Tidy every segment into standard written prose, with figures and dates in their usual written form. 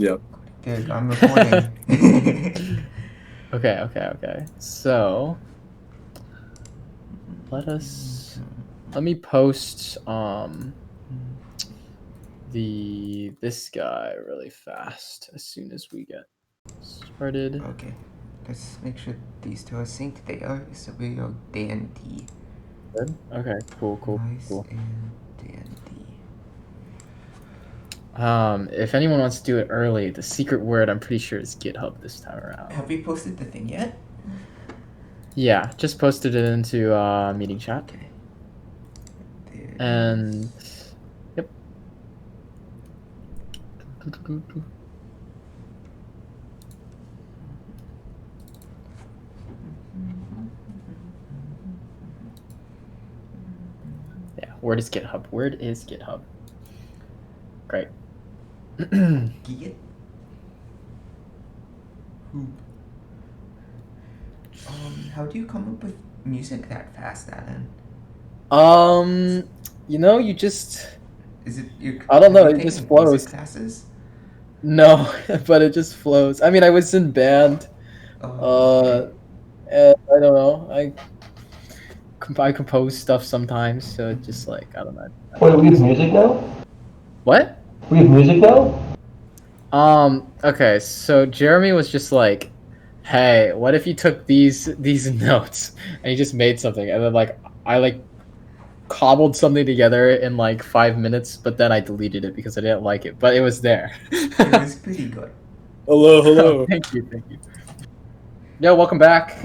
Yeah. Good, I'm recording. Okay. So let me post this guy really fast as soon as we get started. Okay, let's make sure these two are synced. They are, so we are DND. Good. Okay, cool. Nice and DND. If anyone wants to do it early, the secret word I'm pretty sure is GitHub this time around. Have we posted the thing yet? Yeah, just posted it into meeting chat. Okay. There it And is. yep. Yeah, where is GitHub? Great. Git. How do you come up with music that fast, Alan? You just Is it you? I don't know, have you it just taken flows. music classes? No, but it just flows. I mean, I was in band. Okay. And I don't know. I compose stuff sometimes, so it's just like I don't know. Wait, we have music now? What? We have music now? Okay, so Jeremy was just like, "Hey, what if you took these notes and you just made something?" And then like I cobbled something together in like 5 minutes, but then I deleted it because I didn't like it, but it was there. It was pretty good. Hello. Thank you. Yo, welcome back.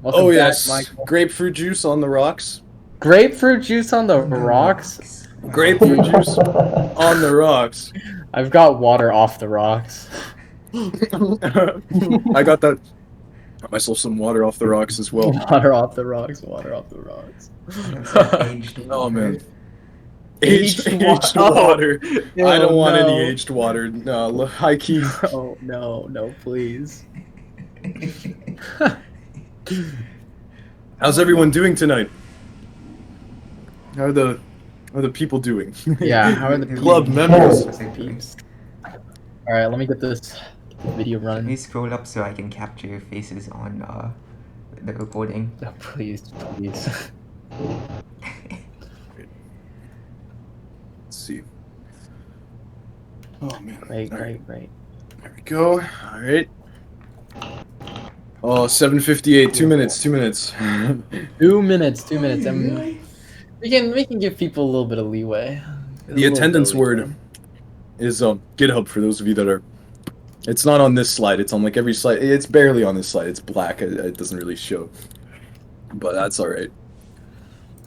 Welcome back, Yes. Michael. Grapefruit juice on the rocks. Grapefruit juice on the rocks. Grapefruit juice on the rocks. I've got water off the rocks. I got that. Got myself some water off the rocks as well. Water off the rocks. Aged Oh man. Aged Aged water. water. Ew, I don't want any no. aged water. No, high key. Oh no, please. How's everyone doing tonight? How are the people doing? Yeah, how are the club members? peeps? All right, let me get this video Let running. me scroll up so I can capture your faces on the recording. Oh, please. Let's see. Oh man. Great. There we go. All right. Oh, 7:58. 2 minutes. 2 minutes. 2 minutes. We can give people a little bit of leeway. The attendance word is GitHub for those of you that are. It's not on this slide. It's on like every slide. It's barely on this slide. It's black. It doesn't really show. But that's all right.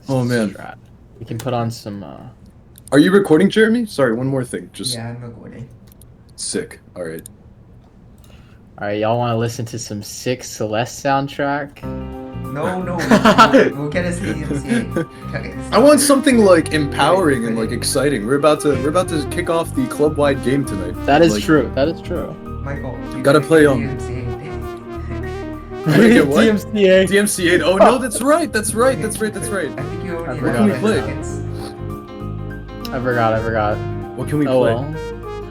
Oh man. We can put on some. Are you recording, Jeremy? Sorry, one more thing. Just Yeah, I'm recording. sick. All right. All right, y'all want to listen to some sick Celeste soundtrack? No, we'll get a CMC. I want something like empowering and like exciting. We're about to kick off the club-wide game tonight. That is Like, true. Michael, you Gotta play on. Get what? DMCA. DMC8. Oh no, that's right. That's right. I think you already forgot. have What can we 10 play? seconds. I forgot. What can we Oh play? well.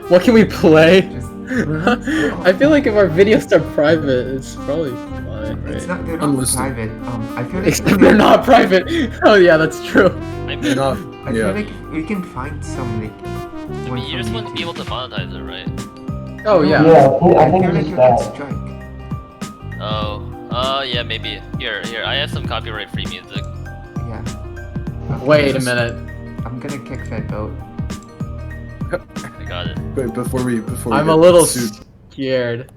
What can we play? Just- I feel like if our videos are private, it's probably fine, right? It's not. They're I'm not listening. private. I feel like Except they're not private. Oh yeah, that's true. I mean, They're not. I feel Yeah. like we can find some like. I mean, you just want to be able to monetize it, right? Oh yeah. Yeah, I think feel like it's you just get that. strike. Oh, yeah, maybe. Here, I have some copyright-free music. Yeah. Okay, Wait a minute. I'm gonna kick that vote. I got it. Wait, before we I'm a get little sued. scared.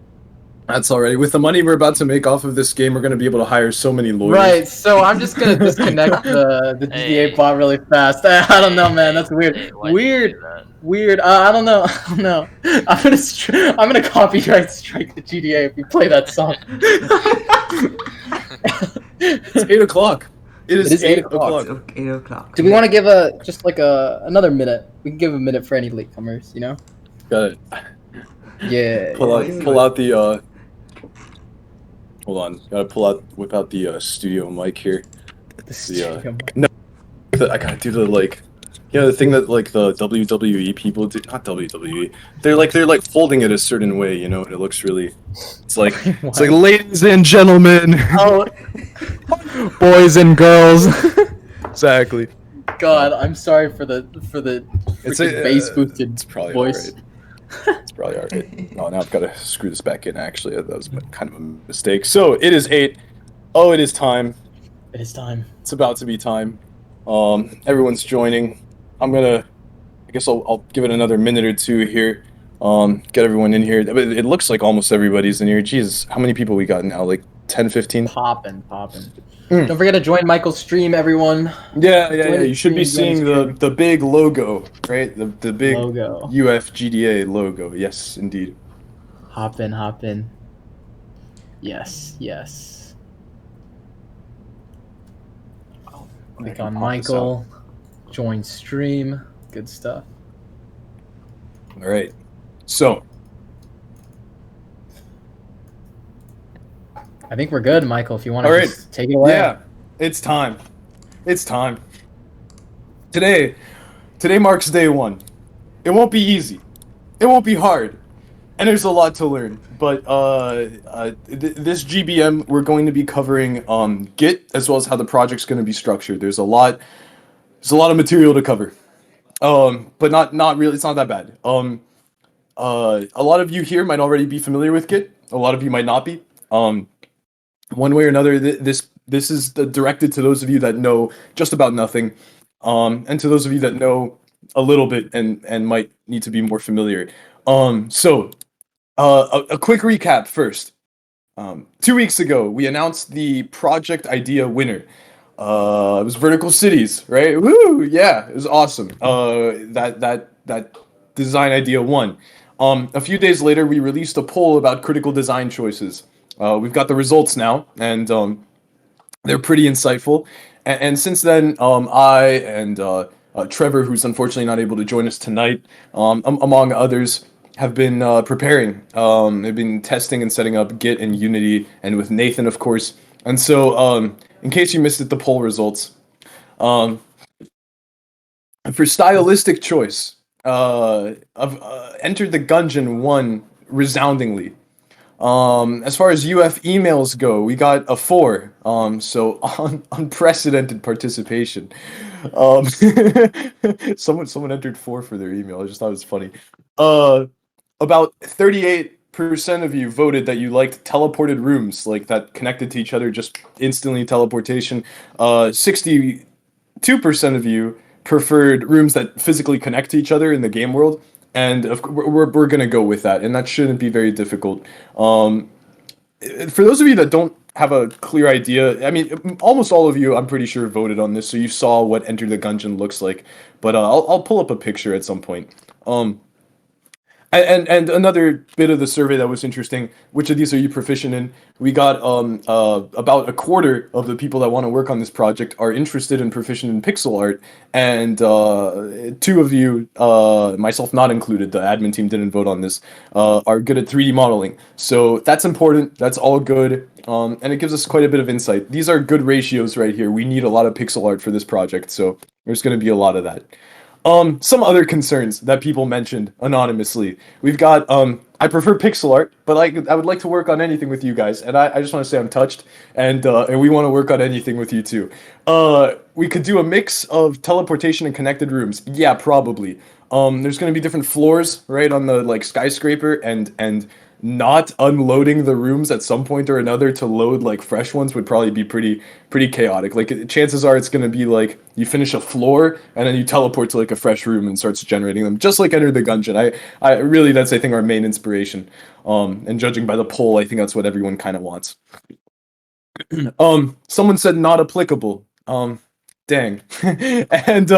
That's alright. With the money we're about to make off of this game, we're gonna be able to hire so many lawyers. Right, so I'm just gonna disconnect the Hey. GTA bot really fast. I don't know, man. That's weird. Hey, why did you do that? Weird. I don't know. I'm gonna copyright strike the GTA if you play that song. It's 8 o'clock. It is 8 o'clock. It's 8 o'clock. Do we want to give another minute? We can give a minute for any latecomers, you know? Got it. Yeah. Pull out the Hold on. Gotta whip out the studio mic here. The studio. I gotta do the like Yeah, the thing that like the WWE people do, not WWE, they're like folding it a certain way, you know, and it looks really. It's like What? ladies and gentlemen. Oh, boys and girls. Exactly. God, I'm sorry for the It's freaking bass boosted It's probably voice. alright. It's probably alright. Oh, now I've got to screw this back in. Actually, that was kind of a mistake. So it is 8. Oh, it is time. It is time. It's about to be time. Everyone's joining. I guess I'll give it another minute or two here. Get everyone in here. It looks like almost everybody's in here. Jesus, how many people we got now? Like 10, 15? Poppin'. Don't forget to join Michael's stream, everyone. Yeah. Join his You should be stream, seeing join his the big logo, right? The big Logo. UFGDA logo. Yes, indeed. Hop in. Yes. Click on Michael. Join stream. Good stuff. All right. So, I think we're good, Michael. If you want All to right. just take it away. yeah, it's time. It's time. Today marks day 1. It won't be easy. It won't be hard. And there's a lot to learn. But this GBM, we're going to be covering Git as well as how the project's going to be structured. There's a lot of material to cover. But not really. It's not that bad. A lot of you here might already be familiar with Git. A lot of you might not be. One way or another, this is directed to those of you that know just about nothing, and to those of you that know a little bit and might need to be more familiar. So a quick recap first. 2 weeks ago, we announced the project idea winner. It was Vertical Cities, right? Woo! Yeah, it was awesome. That design idea won. A few days later, we released a poll about critical design choices. We've got the results now, and they're pretty insightful. And since then, I and Trevor, who's unfortunately not able to join us tonight, among others, have been preparing. They've been testing and setting up Git and Unity, and with Nathan, of course. And so, in case you missed it, the poll results. For stylistic choice, I've entered the Gungeon won resoundingly. As far as UF emails go, we got a 4. So unprecedented participation. Someone entered 4 for their email. I just thought it was funny. About 38% of you voted that you liked teleported rooms, like that connected to each other, just instantly teleportation. 62% of you preferred rooms that physically connect to each other in the game world. And we're gonna go with that, and that shouldn't be very difficult. For those of you that don't have a clear idea, I mean, almost all of you, I'm pretty sure, voted on this, so you saw what Enter the Gungeon looks like. But I'll pull up a picture at some point. And another bit of the survey that was interesting, which of these are you proficient in? We got about a quarter of the people that want to work on this project are interested and proficient in pixel art, and 2 of you, myself not included, the admin team didn't vote on this, are good at 3D modeling. So that's important, that's all good, and it gives us quite a bit of insight. These are good ratios right here. We need a lot of pixel art for this project, so there's going to be a lot of that. Some other concerns that people mentioned anonymously. We've got, I prefer pixel art, but I would like to work on anything with you guys, and I just want to say I'm touched, and we want to work on anything with you too. We could do a mix of teleportation and connected rooms. Yeah, probably. There's going to be different floors, right, on the, like, skyscraper, and not unloading the rooms at some point or another to load like fresh ones would probably be pretty chaotic. Like, chances are it's going to be like you finish a floor and then you teleport to like a fresh room and starts generating them, just like Enter the Gungeon. I really, that's, I think, our main inspiration. And judging by the poll, I think that's what everyone kind of wants. Someone said not applicable. Dang. And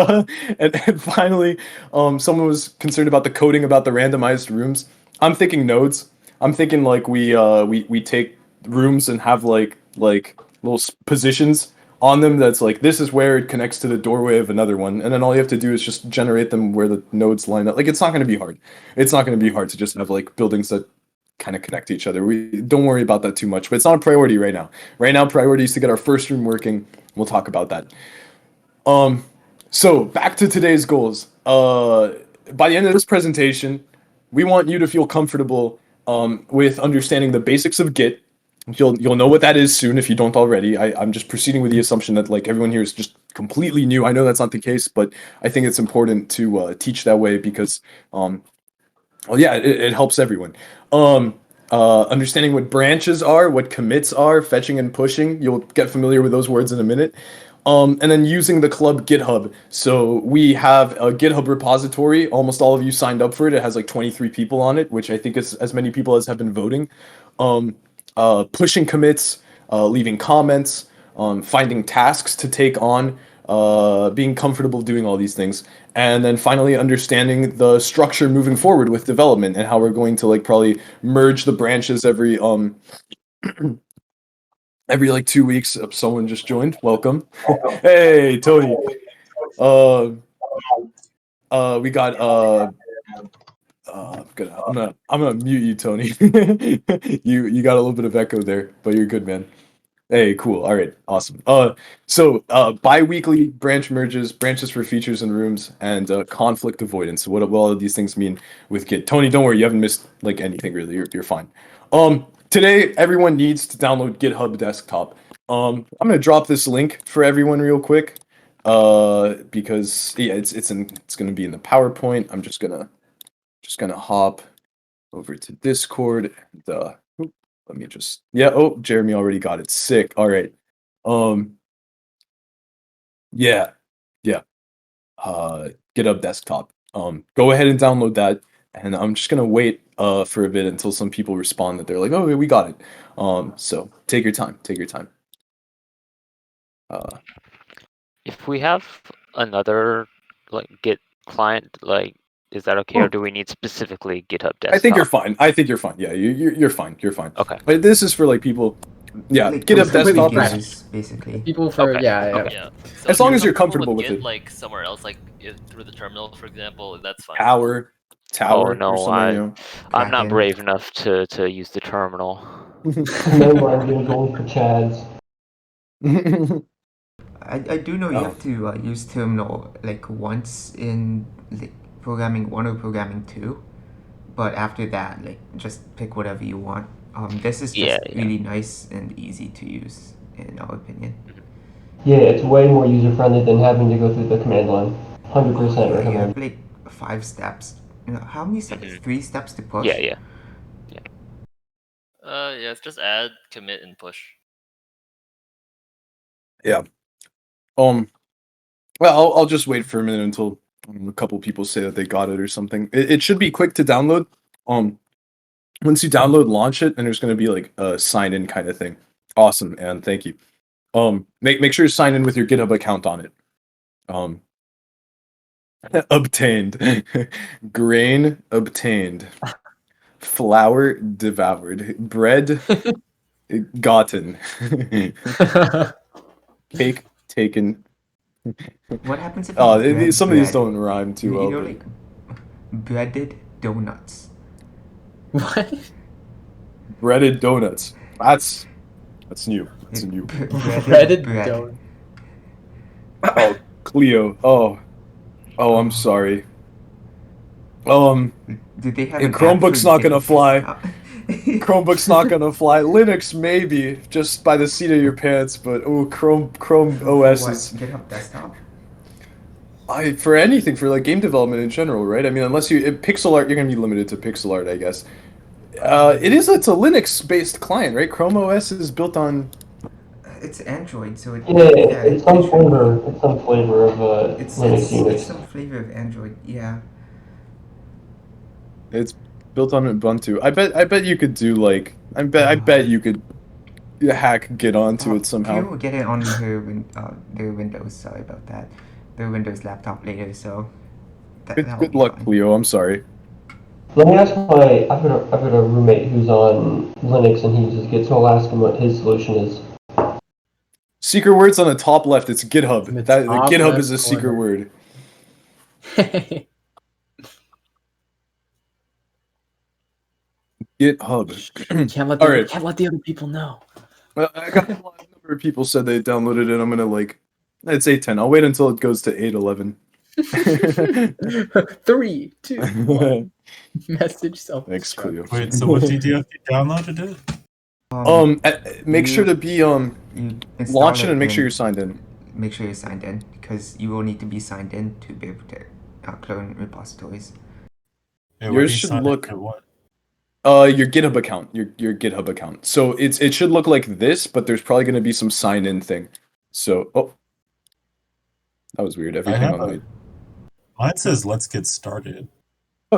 finally, someone was concerned about the coding about the randomized rooms. I'm thinking nodes. I'm thinking like we take rooms and have like little positions on them that's like, this is where it connects to the doorway of another one, and then all you have to do is just generate them where the nodes line up. Like, it's not going to be hard. It's not going to be hard to just have like buildings that kind of connect to each other. We don't worry about that too much, but it's not a priority right now. Right now, priority is to get our first room working. We'll talk about that. So back to today's goals. By the end of this presentation, we want you to feel comfortable with understanding the basics of Git. You'll know what that is soon if you don't already. I'm just proceeding with the assumption that like everyone here is just completely new. I know that's not the case, but I think it's important to teach that way because well, yeah, it helps everyone. Understanding what branches are, what commits are, fetching and pushing. You'll get familiar with those words in a minute. And then using the club GitHub. So we have a GitHub repository. Almost all of you signed up for it. It has like 23 people on it, which I think is as many people as have been voting. Pushing commits, leaving comments, finding tasks to take on, being comfortable doing all these things, and then finally understanding the structure moving forward with development and how we're going to like probably merge the branches every like 2 weeks. Someone just joined. Welcome. Hey, Tony. We got I'm gonna mute you, Tony. You got a little bit of echo there, but you're good, man. Hey, cool. All right, awesome. So bi-weekly branch merges, branches for features and rooms, and conflict avoidance. So what all of these things mean with Git? Tony, don't worry, you haven't missed like anything really. You're fine. Today everyone needs to download GitHub Desktop. I'm gonna drop this link for everyone real quick. Because yeah, it's gonna be in the PowerPoint. I'm just gonna hop over to Discord and let me just oh, Jeremy already got it. Sick. All right. Yeah. GitHub Desktop. Go ahead and download that, and I'm just gonna wait for a bit until some people respond that they're like, oh, we got it. So take your time. Take your time. If we have another like Git client, like, is that okay, or do we need specifically GitHub Desktop? I think you're fine. Yeah, you're fine. You're fine. Okay. But this is for like people. Yeah, Like, GitHub completely Desktop. beginners, basically. People for Okay, yeah. okay. Yeah. So As if long as you're comfortable with Git, it. like somewhere else, like through the terminal, for example, that's fine. Tower Oh or no, something. I'm not Kraken. brave enough to use the terminal. No, I'm gonna go for Chads. I do know you Oh. have to use terminal like once in like programming 1 or programming 2, but after that, like just pick whatever you want. This is just Yeah. really nice and easy to use, in our opinion. Yeah, it's way more user friendly than having to go through the command line. 100% Yeah, you recommend. have like 5 steps. You know, how many steps? Mhm. 3 steps to push. Yeah. Yeah, it's just add, commit, and push. Yeah. Well, I'll just wait for a minute until a couple people say that they got it or something. It should be quick to download. Once you download, launch it, and there's going to be like a sign in kind of thing. Awesome, and thank you. Make sure you sign in with your GitHub account on it. Obtained. Grain obtained. Flour devoured. Bread gotten. Cake taken. What happens if you bread Some of these bread? don't rhyme too well. You know, but- like breaded donuts. What? Breaded donuts. That's new. That's new. Breaded bread. dough. Oh, Cleo. Oh, I'm sorry. Do they have and an Chromebook's actual not gonna GIF? fly. Chromebook's not gonna fly. Linux maybe, just by the seat of your pants. But Chrome OS What? is GitHub Desktop? for anything for like game development in general, right? I mean, unless pixel art, you're gonna be limited to pixel art, I guess. It's a Linux based client, right? Chrome OS is built on. It's Android, so it. Yeah, it's some it should- flavor. It's some flavor of It's Linux Unix. it's some flavor of Android. Yeah. It's built on Ubuntu. I bet you could do like. I bet you could hack get onto it somehow. Cleo will get it on their Windows. Sorry about that. Their Windows laptop later. So. That'll Good be luck, fine. Cleo. I'm sorry. Let me ask I've got a roommate who's on Linux and he uses Git, so I'll ask him what his solution is. Secret words on the top left. It's GitHub. The The top GitHub left is a secret corner. word. GitHub. Can't let All the, right. can't let the other people know. I got a lot of number of people said they downloaded it. I'm gonna like It's 8:10. I'll wait until it goes to 8:11. 3, 2, 1. Message self. Thanks, Cleo. Wait, so what did you have to download to do it? Make sure to be you install launch it it and make sure in- you're signed in. Make sure you're signed in because you will need to be signed in to be able to clone repositories. Hey, Yours where do you should sign look- into what? Your GitHub account. Your GitHub account. So it should look like this, but there's probably going to be some sign in thing. So that was weird. Everything have on a- the Mine says let's get started.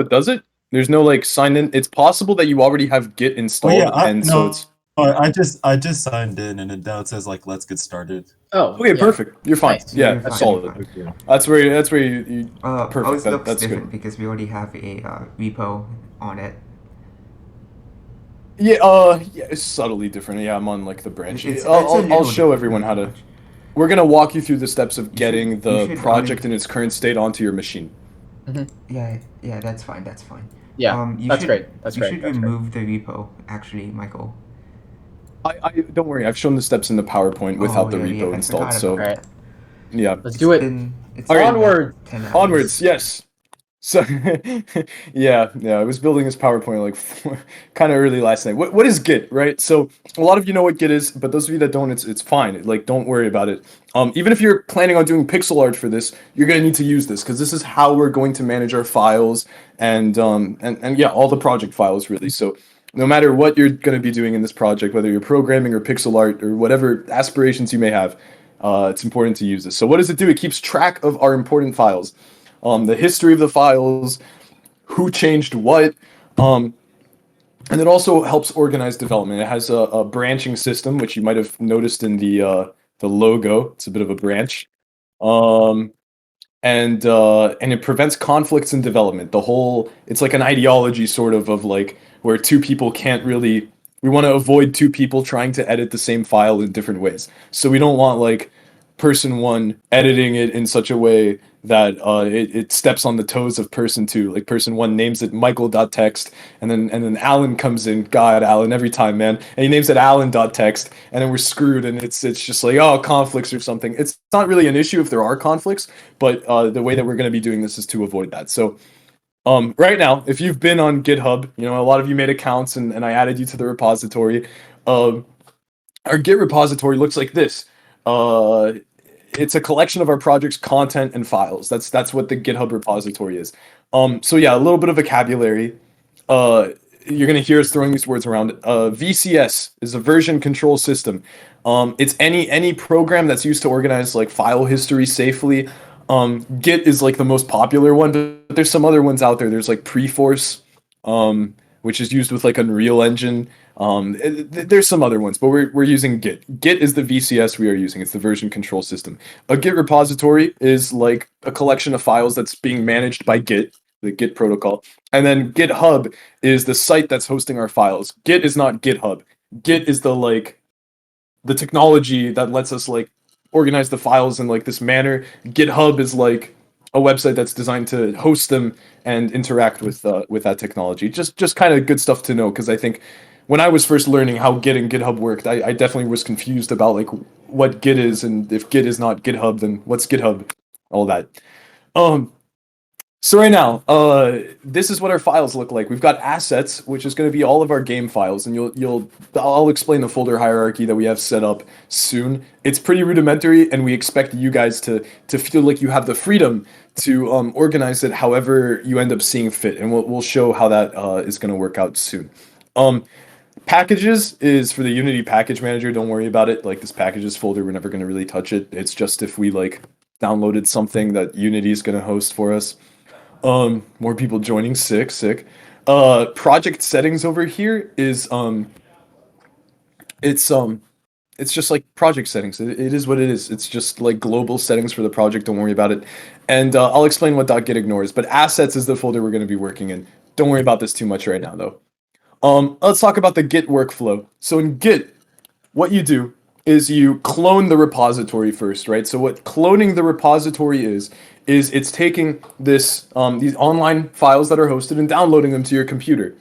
does it? There's no like sign in. It's possible that you already have Git installed, so it's I just signed in, and now it says like let's get started. Oh, okay. yeah. Perfect. You're fine. Nice. Yeah, You're fine, solid. you're fine. Okay. That's where you perfect. Ours looks That's different good. because we already have a repo on it. Yeah, yeah, it's subtly different. Yeah, I'm on like the branch. It's a I'll little show different, everyone not how to. much. We're gonna walk you through the steps of You getting should- the you should project on- in its current state onto your machine. Yeah, that's fine. That's fine. Yeah, you that's should, great. That's you great. should That's great. remove the repo, actually, Michael. I don't worry. I've shown the steps in the Powerpoint without the yeah, repo I installed. forgot So about Alright, that. yeah, let's do it. It's All right. been like Onward. 10 hours. onwards. Yes. So yeah, I was building this PowerPoint like kind of early last night. What is Git, right? So a lot of you know what Git is, but those of you that don't, it's fine. Like, don't worry about it. Even if you're planning on doing pixel art for this, you're gonna need to use this because this is how we're going to manage our files and yeah, all the project files really. So no matter what you're gonna be doing in this project, whether you're programming or pixel art or whatever aspirations you may have, it's important to use this. So what does it do? It keeps track of our important files. The history of the files, who changed what, and it also helps organize development. It has a branching system, which you might have noticed in the logo. It's a bit of a branch, and it prevents conflicts in development. It's like an ideology sort of like where two people can't really. We want to avoid two people trying to edit the same file in different ways. So we don't want like person one editing it in such a way that it steps on the toes of person two. Like person one names it Michael.text, and then Alan comes in. God, Alan, every time, man. And he names it Alan.text, and then we're screwed, and it's just like, oh, conflicts or something. It's not really an issue if there are conflicts, but the way that we're going to be doing this is to avoid that. So right now, if you've been on GitHub, a lot of you made accounts, and I added you to the repository. Our Git repository looks like this. It's a collection of our project's content and files. That's what the GitHub repository is. So yeah, a little bit of vocabulary. You're gonna hear us throwing these words around. VCS is a version control system. It's any program that's used to organize like file history safely. Git is like the most popular one, but there's some other ones out there. There's like Preforce, which is used with like Unreal Engine. There's some other ones, but we're using Git. Git is the VCS we are using. It's the version control system. A Git repository is like a collection of files that's being managed by Git, the Git protocol. And then GitHub is the site that's hosting our files. Git is not GitHub. Git is the technology that lets us like organize the files in like this manner. GitHub is like a website that's designed to host them and interact with that technology. Just kind of good stuff to know, because I think when I was first learning how Git and GitHub worked, I definitely was confused about like what Git is, and if Git is not GitHub, then what's GitHub? All that. So right now, this is what our files look like. We've got assets, which is going to be all of our game files, and I'll explain the folder hierarchy that we have set up soon. It's pretty rudimentary, and we expect you guys to feel like you have the freedom to organize it however you end up seeing fit, and we'll show how that is going to work out soon. Packages is for the Unity package manager. Don't worry about it. Like this packages folder, we're never going to really touch it. It's just if we like downloaded something that Unity is going to host for us. More people joining. Sick. Project settings over here is it's just like project settings. It is what it is. It's just like global settings for the project. Don't worry about it. And I'll explain what .git ignores. But assets is the folder we're going to be working in. Don't worry about this too much right now, though. Let's talk about the Git workflow. So in Git, what you do is you clone the repository first, right? So what cloning the repository is it's taking these online files that are hosted and downloading them to your computer.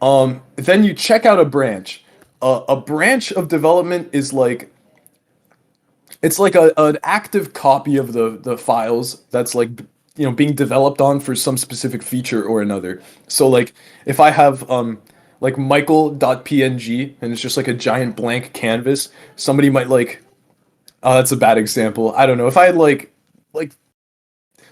Then you check out a branch. A branch of development is like it's like an active copy of the files that's like being developed on for some specific feature or another. So like if I have like michael.png and it's just like a giant blank canvas, somebody might like, oh, that's a bad example. I don't know. If I had like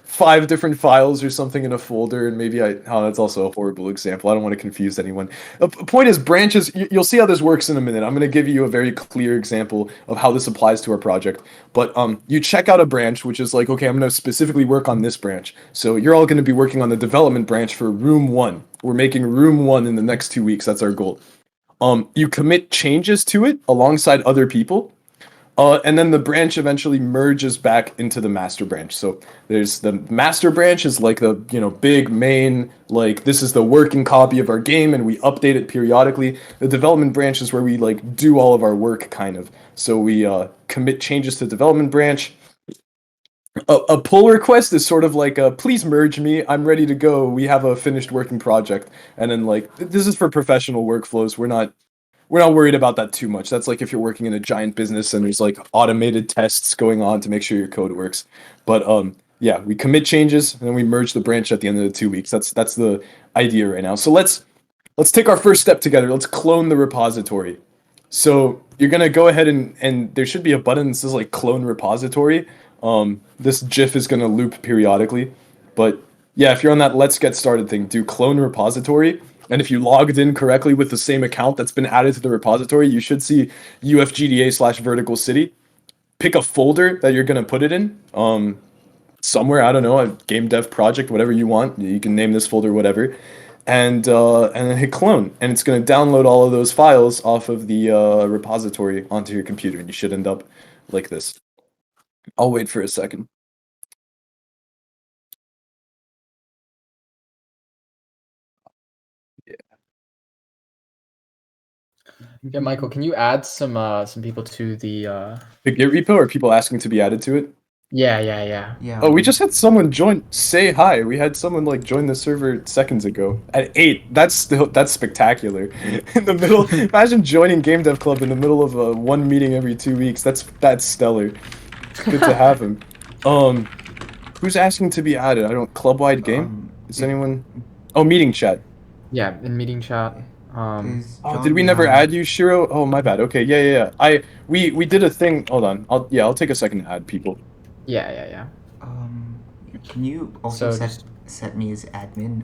5 different files or something in a folder, and maybe that's also a horrible example. I don't want to confuse anyone. The point is branches, you'll see how this works in a minute. I'm going to give you a very clear example of how this applies to our project. But you check out a branch, which is like, okay, I'm going to specifically work on this branch. So you're all going to be working on the development branch for room 1. We're making room 1 in the next 2 weeks. That's our goal. You commit changes to it alongside other people. And then the branch eventually merges back into the master branch. So there's the master branch is like the big main, like this is the working copy of our game and we update it periodically. The development branch is where we like do all of our work kind of. So we commit changes to the development branch. A pull request is sort of like please merge me, I'm ready to go, we have a finished working project. And then like this is for professional workflows. We're not worried about that too much. That's like if you're working in a giant business and there's like automated tests going on to make sure your code works. But yeah, we commit changes and then we merge the branch at the end of the 2 weeks. That's the idea right now. So let's take our first step together. Let's clone the repository. So you're gonna go ahead and there should be a button that says like clone repository. This GIF is gonna loop periodically. But yeah, if you're on that let's get started thing, do clone repository. And if you logged in correctly with the same account that's been added to the repository, you should see ufgda/vertical city. Pick a folder that you're going to put it in. Somewhere, I don't know, a game dev project, whatever you want. You can name this folder whatever. And then hit clone. And it's going to download all of those files off of the repository onto your computer. And you should end up like this. I'll wait for a second. Yeah, Michael, can you add some people to the Git repo, or people asking to be added to it? Yeah. Oh, we just had someone join. Say hi. We had someone like join the server seconds ago at 8. That's spectacular. In the middle, imagine joining Game Dev Club in the middle of one meeting every 2 weeks. That's stellar. Good to have him. Who's asking to be added? I don't. Club-wide game. Is anyone? Oh, meeting chat. Yeah, in meeting chat. Oh, did we never add you, Shiro? Oh, my bad. Okay, yeah. We did a thing. Hold on. I'll take a second to add people. Yeah. Can you also So set me as admin?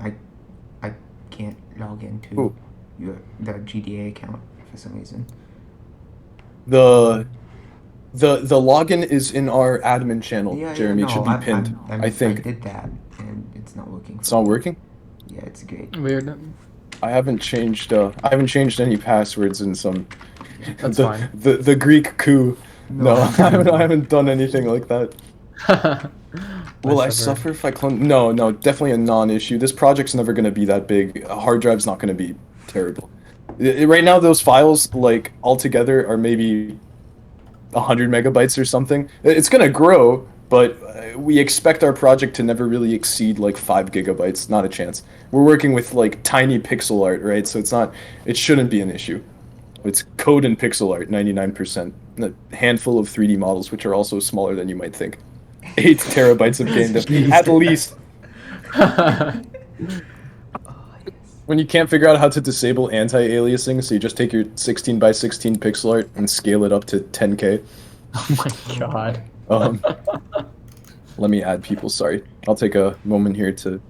I can't log into the GDA account for some reason. The login is in our admin channel, Jeremy. It should be pinned. I think. I did that, and it's not working. It's not working? Yeah, it's great. Weird. I haven't changed any passwords in some. That's fine. The Greek coup. No, I haven't done anything like that. Will I suffer if I clone? No, definitely a non-issue. This project's never going to be that big. A hard drive's not going to be terrible. Right now, those files, like, altogether are maybe 100 megabytes or something. It's going to grow, but we expect our project to never really exceed, like, 5 gigabytes. Not a chance. We're working with, like, tiny pixel art, right? So it shouldn't be an issue. It's code and pixel art, 99%. A handful of 3D models, which are also smaller than you might think. 8 terabytes of game dev, at least. When you can't figure out how to disable anti-aliasing, so you just take your 16 by 16 pixel art and scale it up to 10K. Oh my god. Let me add people, sorry. I'll take a moment here to...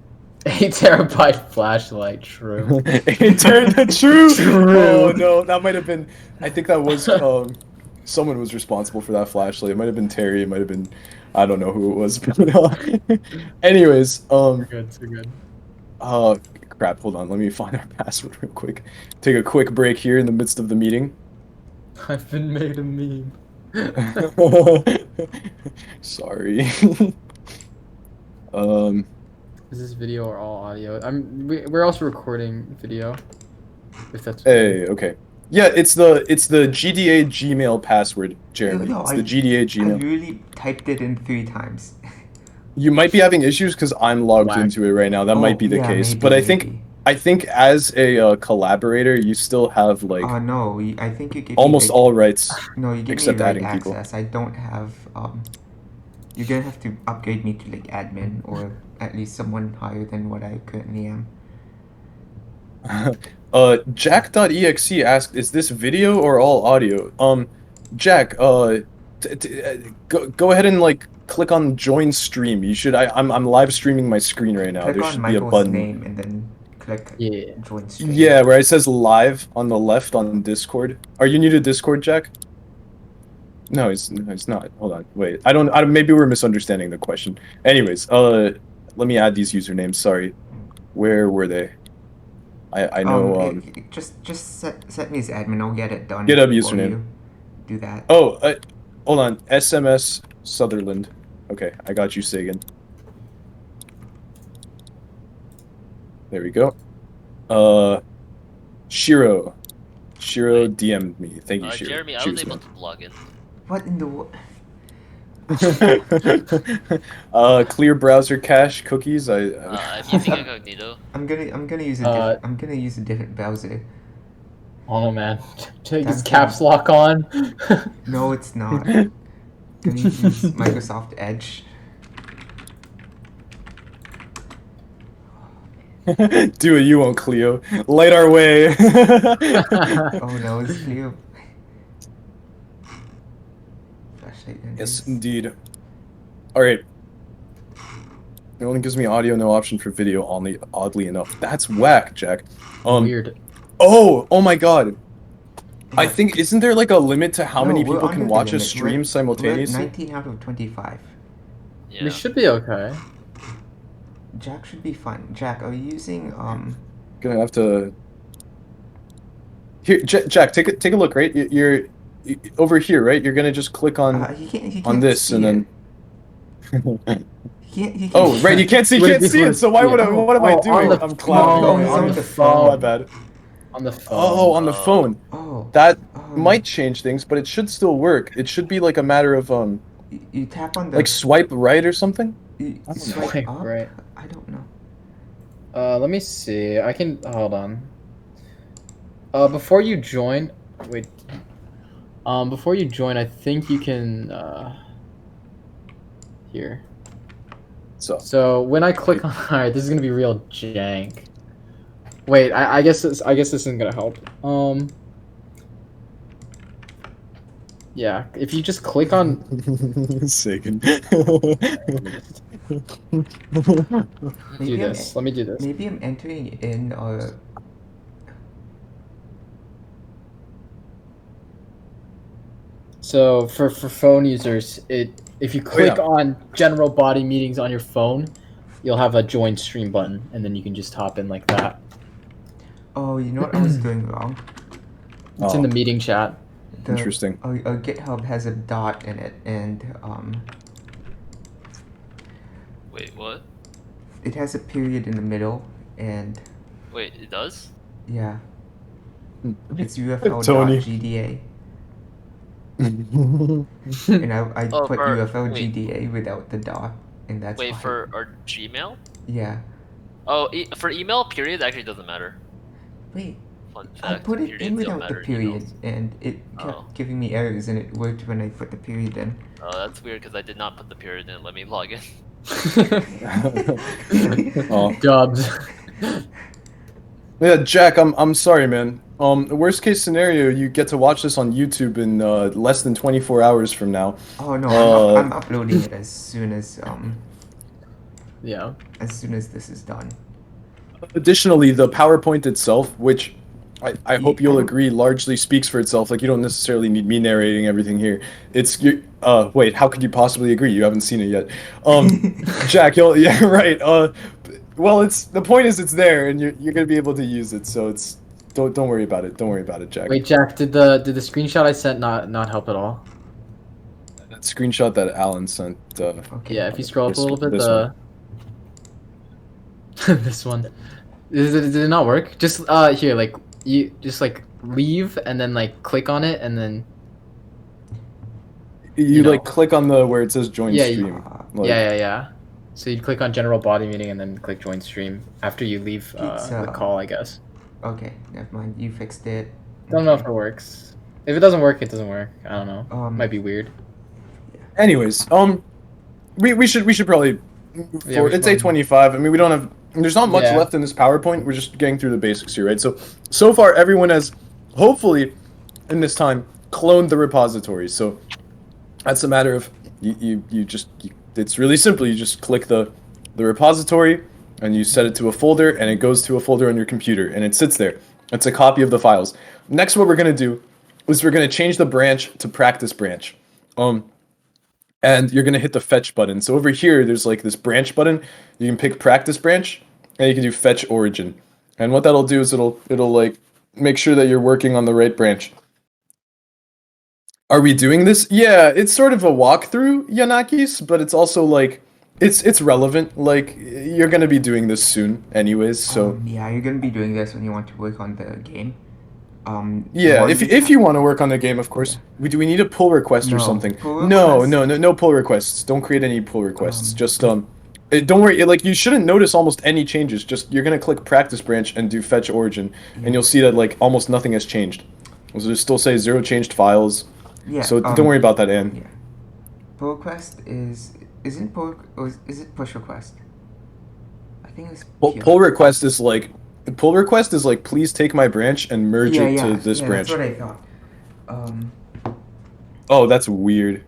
8 terabyte flashlight, true. 8 terabyte, true! Oh no, that might have been... I think that was... someone was responsible for that flashlight. It might have been Terry, it might have been... I don't know who it was. But, anyways, We're good. Crap, hold on, let me find our password real quick. Take a quick break here in the midst of the meeting. I've been made a meme. Sorry. Is this video or all audio? We're also recording video. If that's Hey, okay. Yeah, it's the GDA Gmail password, Jeremy. No, it's the GDA I Gmail. literally typed it in 3 times. You might be having issues because I'm logged Whack. into it right now. That might be the case. Maybe, But I think maybe. I think as a collaborator, you still have like No, I think you give almost me, all rights no, you give me except right adding people. access. I don't have, you're gonna have to upgrade me to like admin or at least someone higher than what I currently am. Jack.exe asked, "Is this video or all audio?" Jack, go ahead and like click on join stream. You should. I'm live streaming my screen right now. Click There on should be a Michael's button. name and then click Yeah. join stream. Yeah, where it says live on the left on Discord. Are you new to Discord, Jack? No, he's not. Hold on, wait. I don't. Maybe we're misunderstanding the question. Anyways, let me add these usernames. Sorry, where were they? I know. Just set me as admin. I'll get it done. GitHub while username. you do that. Oh, hold on. SMS Sutherland. Okay, I got you, Sagan. There we go. Shiro. Shiro DM'd me. Thank you, Shiro. Jeremy, I was able to log in. What in the world? Clear browser cache cookies. I'm using incognito. I'm gonna use a different browser. Oh no, man. Take That's this caps lock on. No, it's not. Gonna use Microsoft Edge. Do it, you won't, Cleo. Light our way. Oh no, it's Cleo. Flashlight Yes, enters. indeed. Alright. It only gives me audio, no option for video, only oddly enough. That's whack, Jack. Weird. Oh my god. I think, isn't there like a limit to how many we're people under can the watch a limit. stream We're simultaneously? 19 out of 25. Yeah. We should be okay. Jack should be fine. Jack, are you using Gonna have to. Here, Jack, take a look. Right, you're over here, right? You're gonna just click on he can't on this, see and it. then. He can't Oh, right, you can't see it. So why would I? What am I doing? the I'm clowning. phone, on the phone. My bad. On the phone. Oh, on the phone. Oh. That might change things, but it should still work. It should be like a matter of You tap on the like swipe right or something. you I don't know. swipe Swipe up? right. I don't know. Let me see. I can hold on. Before you join, wait. Before you join, I think you can. Here. So when I click on, alright, this is gonna be real jank. Wait, I guess this isn't gonna help. Yeah, if you just click on. Second. Do this. Let me do this. Maybe I'm entering in So for phone users, if you click on general body meetings on your phone, you'll have a join stream button, and then you can just hop in like that. Oh, you know what I was doing wrong? It's in the meeting chat. Interesting. GitHub has a dot in it, and Wait, what? it has a period in the middle, and Wait, it does? yeah, it's Tony. UFO.gda. And I Oh, put for- UFO.gda without the dot, and that's Wait, why. for our Gmail? Yeah. Oh, for email, period actually doesn't matter. Wait, Fun I fact, put it periods in don't without the matter in period, emails. and it kept Oh. giving me errors, and it worked when I put the period in. Oh, that's weird because I did not put the period in. Let me log in. Oh. Dubs. Yeah, Jack, I'm sorry, man. Worst case scenario, you get to watch this on YouTube in less than 24 hours from now. Oh no, I'm uploading it as soon as Yeah. this is done. Additionally, the PowerPoint itself, which I hope you'll don't- agree largely speaks for itself. Like, you don't necessarily need me narrating everything here. It's you. Wait, how could you possibly agree? You haven't seen it yet. Jack, yeah, right. Well, the point is it's there, and you're gonna be able to use it. So don't worry about it. Don't worry about it, Jack. Wait, Jack, did the screenshot I sent not help at all? That screenshot that Alan sent. Okay. Yeah, if you scroll up a little bit, this this one. Did it not work? Just here, like you just like leave and then like click on it and then You know. like click on where it says join Yeah, stream. Like, yeah. So you'd click on general body meeting and then click join stream after you leave the call, I guess. Okay, never mind. You fixed it. Don't know if it works. If it doesn't work, it doesn't work. I don't know. Might be weird. Anyways, we should probably move Yeah, forward. we It's should 8:25. I mean, we don't have. There's not much Yeah. left in this PowerPoint. We're just getting through the basics here, right? So far, everyone has hopefully in this time cloned the repository. So that's a matter of it's really simple. You just click the repository and you set it to a folder, and it goes to a folder on your computer, and it sits there. It's a copy of the files. Next, what we're gonna do is we're gonna change the branch to practice branch. And you're gonna hit the fetch button. So over here, there's like this branch button. You can pick practice branch, and you can do fetch origin. And what that'll do is it'll like make sure that you're working on the right branch. Are we doing this? Yeah, it's sort of a walkthrough, Yanakis, but it's also like it's relevant. Like you're gonna be doing this soon, anyways. So yeah, you're gonna be doing this when you want to work on the game. yeah, if you want to work on the game, of course. Do we need a pull request or No. something? Pull No request? pull requests. Don't create any pull requests. Just don't worry. Like you shouldn't notice almost any changes. Just you're gonna click practice branch and do fetch origin, and you'll see that like almost nothing has changed. So it still say 0 changed files. Yeah. So don't worry about that, Anne. Yeah. Pull request isn't pull or is it push request? I think it's Pull request is like please take my branch and merge it to this branch. That's what I thought. Oh, that's weird.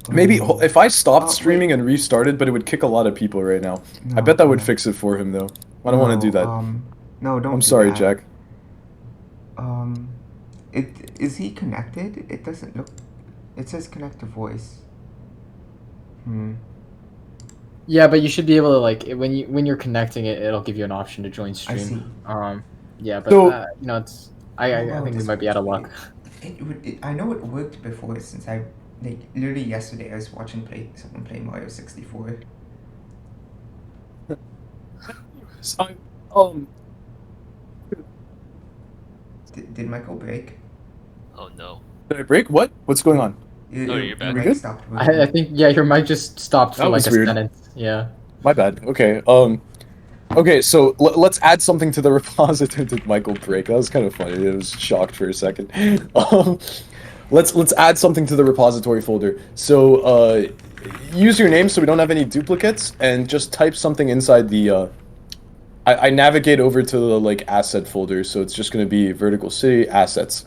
Maybe if I stopped Oh, streaming and restarted, but it would kick a lot of people right now. I bet that would fix it for him though. I don't want to do that. No, don't. I'm do sorry, that. Jack. Is he connected? It doesn't look. It says connect to voice. Yeah, but you should be able to like when you're connecting it, it'll give you an option to join stream. I see. Yeah, but So- you know, it's I think we might be out of luck. I know it worked before since I like literally yesterday I was watching someone play Mario 64. Did Michael break? Oh no. Did I break? What? What's going on? You're back. Your mic good? stopped I working. think your mic just stopped That for like was a weird. sentence. Yeah. My bad. Okay. Okay. So let's add something to the repository. Did Michael break? That was kind of funny. I was shocked for a second. Let's add something to the repository folder. So use your name so we don't have any duplicates, and just type something inside the. I navigate over to the like asset folder, so it's just going to be vertical city assets.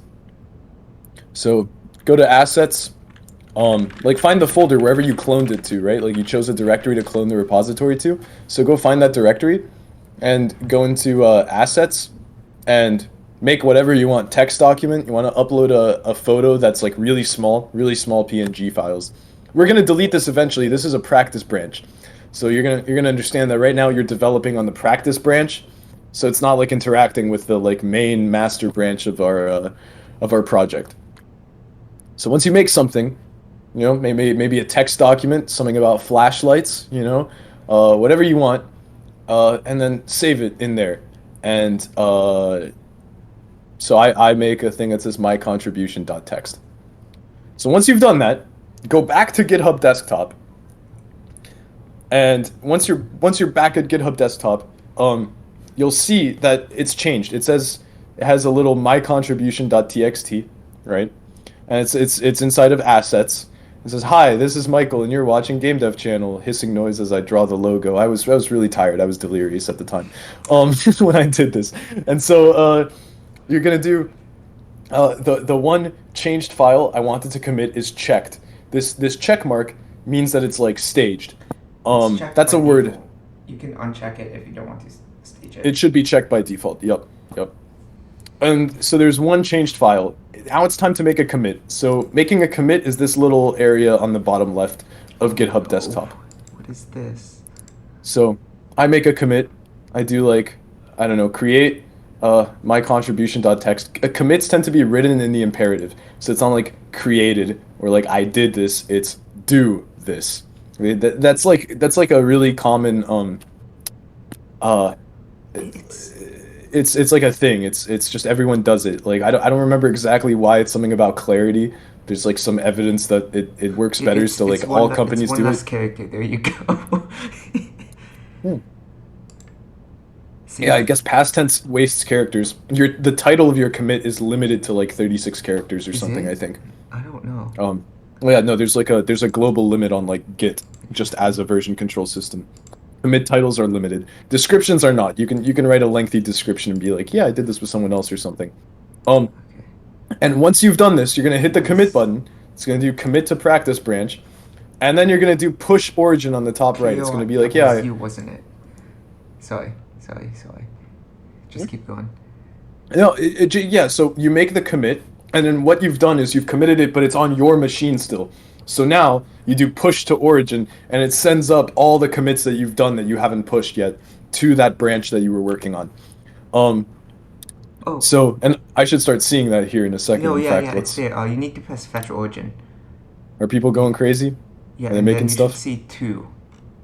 So go to assets. Like find the folder wherever you cloned it to, right? Like you chose a directory to clone the repository to. So go find that directory and go into assets and make whatever you want. Text document. You want to upload a photo that's like really small PNG files. We're going to delete this eventually. This is a practice branch. So you're gonna understand that right now you're developing on the practice branch. So it's not like interacting with the like main master branch of our project. So once you make something, you know, maybe a text document, something about flashlights, you know, whatever you want, and then save it in there. And so I make a thing that says my contribution.txt. So once you've done that, go back to GitHub Desktop. And once you're back at GitHub Desktop, you'll see that it's changed. It says it has a little mycontribution.txt, right? And it's inside of assets. It says, "Hi, this is Michael, and you're watching Game Dev Channel." Hissing noise as I draw the logo. I was really tired. I was delirious at the time, when I did this. And so you're gonna do the one changed file I wanted to commit is checked. This check mark means that it's like staged. It's checked That's by a word. default. You can uncheck it if you don't want to stage it. It should be checked by default. Yep. And so there's one changed file. Now it's time to make a commit. So making a commit is this little area on the bottom left of GitHub Desktop. What is this? So I make a commit. I do like, I don't know, create my contribution.txt. Commits tend to be written in the imperative. So it's not like created or like I did this. It's do this. I mean, that's like a really common it's like a thing. It's just everyone does it. Like I don't remember exactly why. It's something about clarity. There's like some evidence that it works better, so like all companies do less it. character. There you go. See, Yeah, I guess past tense wastes characters. The title of your commit is limited to like 36 characters or Is something, it? I think. I don't know. Well, yeah, no, there's a global limit on like Git just as a version control system. Commit titles are limited. Descriptions are not. You can write a lengthy description and be like, yeah, I did this with someone else or something. Okay. And once you've done this, you're gonna hit the commit button. It's gonna do commit to practice branch, and then you're gonna do push origin on the top right. It's gonna be like, That was yeah, you, wasn't it? Sorry. Just keep going. no, yeah. So you make the commit, and then what you've done is you've committed it, but it's on your machine still. So now you do push to origin, and it sends up all the commits that you've done that you haven't pushed yet to that branch that you were working on. Oh. So, and I should start seeing that here in a second. No, In yeah, fact, yeah, it's there. You need to press fetch origin. Are people going crazy? Yeah, Are they and making then you stuff? should see 2.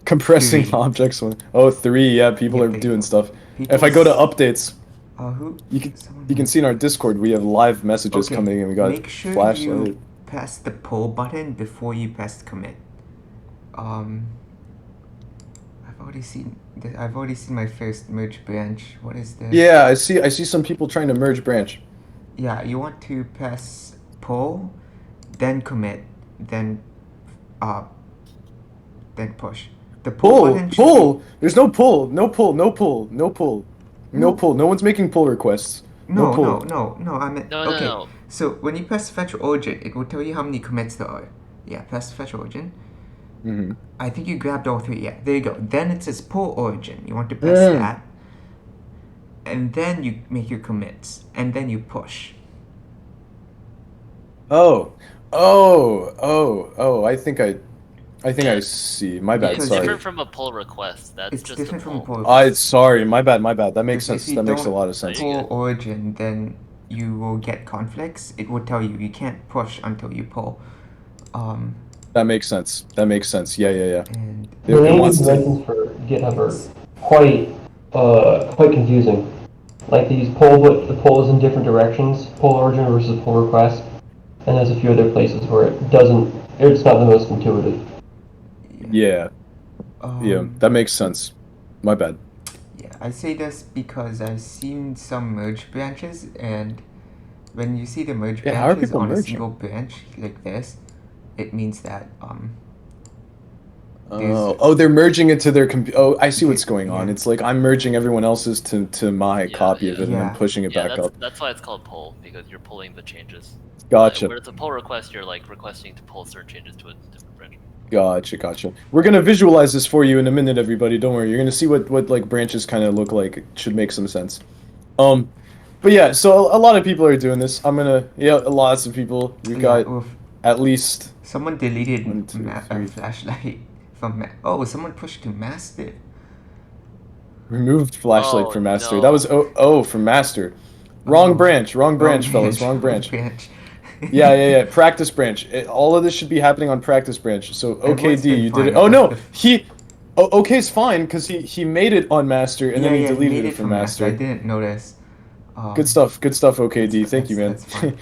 Compressing 3. objects. Oh, 3. Yeah, people Yeah, are there you doing go. stuff. People If I go to s- updates, Who? Someone you can see in our Discord we have live messages Okay, coming in. We got make sure flashlight. you press the pull button before you press commit. I've already seen my first merge branch. What is this? Yeah, I see some people trying to merge branch. Yeah, you want to press pull, then commit, then push. The pull button should Pull. There's no pull. No pull. No pull. No pull. No pull. No one's making pull requests. No, pull. no, I meant... No, okay, no. so when you press fetch origin, it will tell you how many commits there are. Yeah, press fetch origin. Mm-hmm. I think you grabbed all 3, yeah, there you go. Then it says pull origin. You want to press that. And then you make your commits. And then you push. Oh. I think I see. My bad. Because It's Sorry. different from a pull request. That's It's just different a from pull. pull. Sorry. My bad. That makes If sense. you That makes a don't lot of sense. pull origin, then you will get conflicts. It will tell you can't push until you pull. That makes sense. Yeah. And It The naming wants to- conventions for GitHub are quite confusing. Like the pull is in different directions, pull origin versus pull request, and there's a few other places where it's not the most intuitive. Yeah. um, That makes sense. My bad. Yeah, I say this because I've seen some merge branches, and when you see the merge Yeah, how are branches people on a merging? single branch like this, it means that They're merging into their Oh, I see what's going on. Yeah. It's like I'm merging everyone else's to my Yeah, copy of it and yeah. then pushing it Yeah, back up. that's why it's called pull, because you're pulling the changes. Gotcha. Where it's a pull request, you're like requesting to pull certain changes to a different branch. Gotcha. We're gonna visualize this for you in a minute, everybody. Don't worry. You're gonna see what like branches kind of look like. It should make some sense. But yeah, so a lot of people are doing this. Lots of people. We've got at least. someone deleted 1, 2, 3. flashlight from someone pushed to master. Removed flashlight Oh, from master. no. That was from master. Wrong branch, fellas. Wrong branch. Yeah. Practice branch. All of this should be happening on practice branch. So Everyone's OKD, been you did fine. it. Oh no, OK's fine because he made it on master and then he deleted made it from master. I didn't notice. Good stuff, OKD. Thank you, man. that's fine.